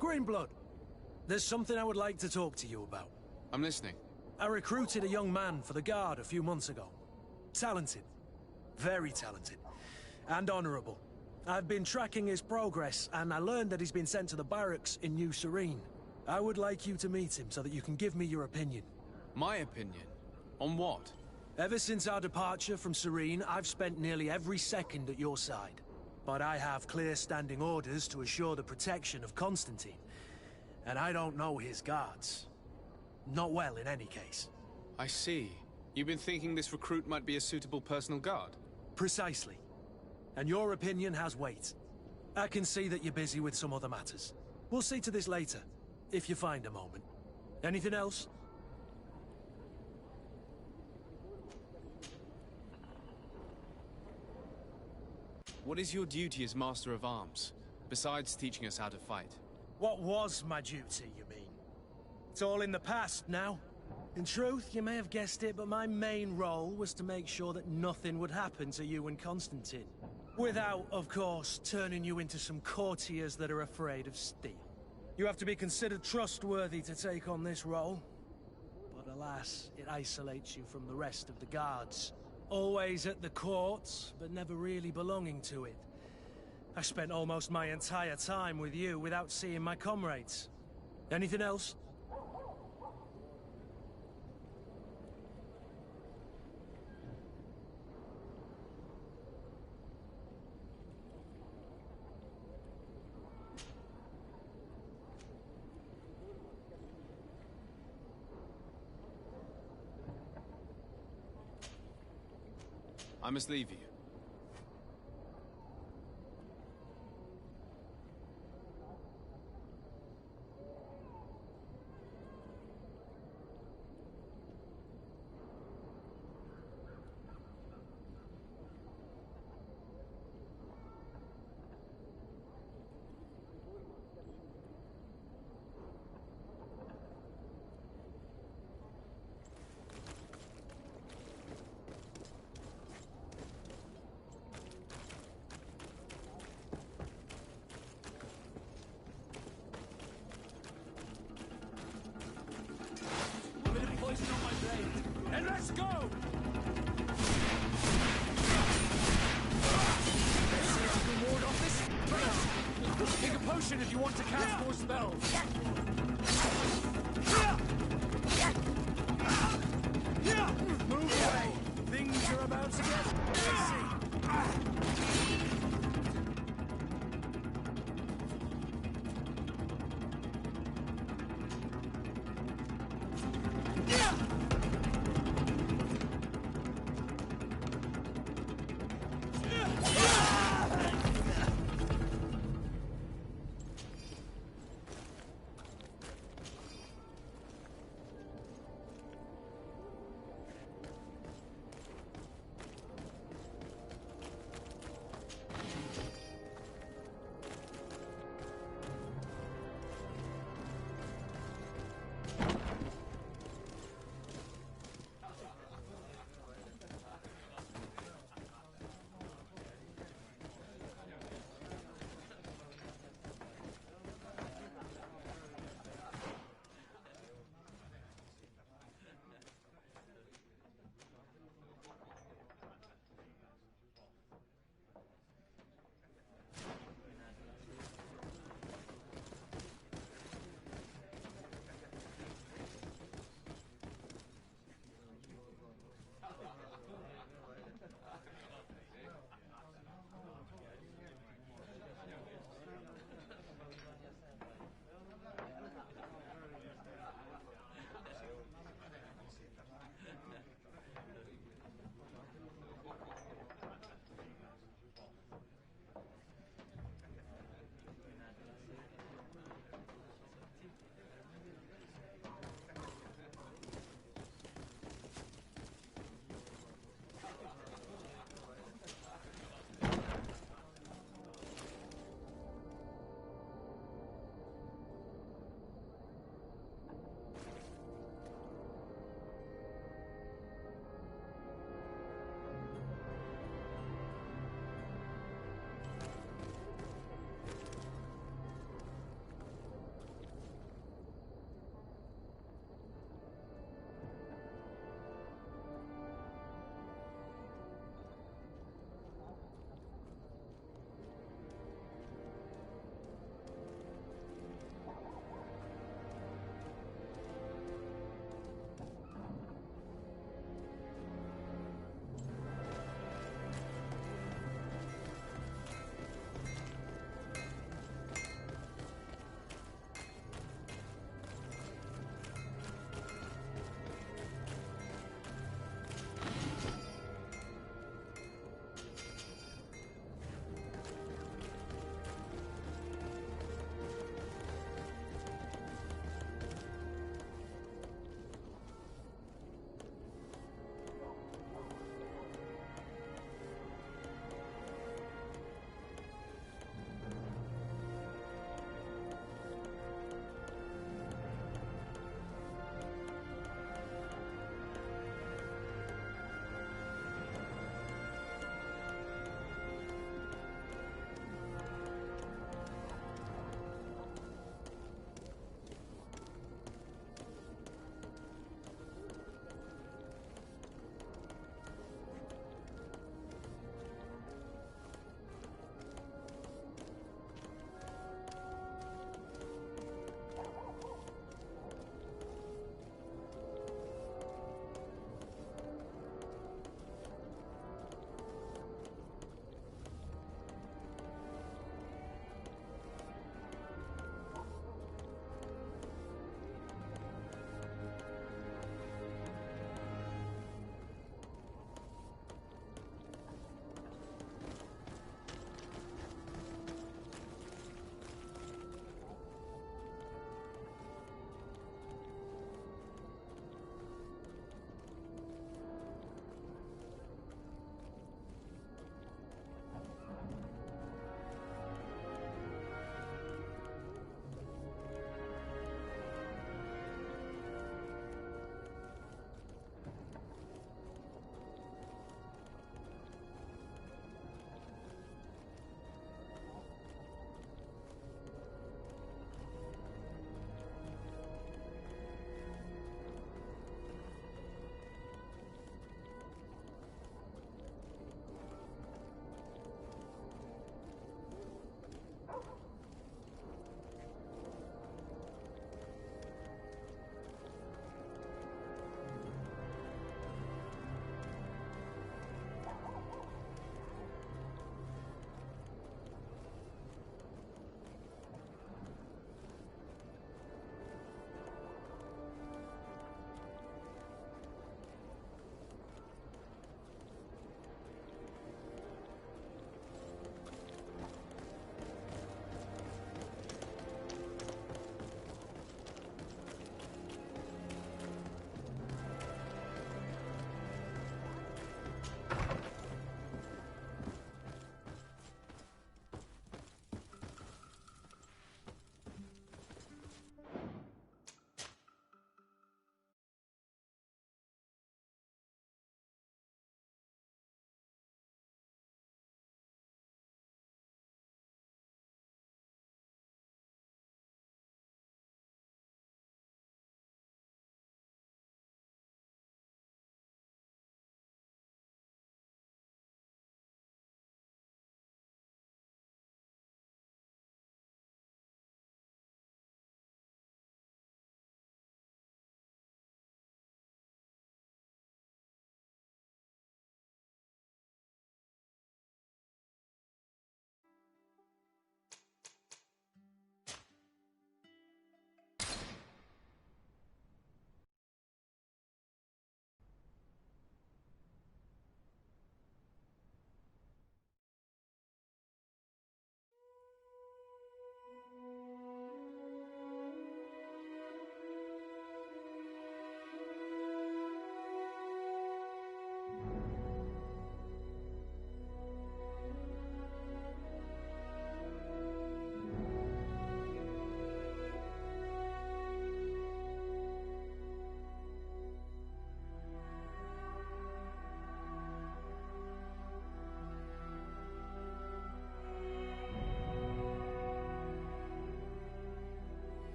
Greenblood, there's something I would like to talk to you about. I'm listening. I recruited a young man for the Guard a few months ago. Talented. Very talented. And honorable. I've been tracking his progress, and I learned that he's been sent to the barracks in New Serene. I would like you to meet him so that you can give me your opinion. My opinion? On what? Ever since our departure from Serene, I've spent nearly every second at your side. But I have clear standing orders to assure the protection of Constantine. And I don't know his guards. Not well, in any case. I see. You've been thinking this recruit might be a suitable personal guard? Precisely. And your opinion has weight. I can see that you're busy with some other matters. We'll see to this later, if you find a moment. Anything else? What is your duty as Master of Arms, besides teaching us how to fight? What was my duty, you mean? It's all in the past now. In truth, you may have guessed it, but my main role was to make sure that nothing would happen to you and Constantine. Without, of course, turning you into some courtiers that are afraid of steel. You have to be considered trustworthy to take on this role. But alas, it isolates you from the rest of the guards. Always at the courts, but never really belonging to it. I spent almost my entire time with you without seeing my comrades. Anything else? I must leave you. And let's go! Let's see if you can ward off this. Take a potion if you want to cast more spells. Move away! Things are about to get messy!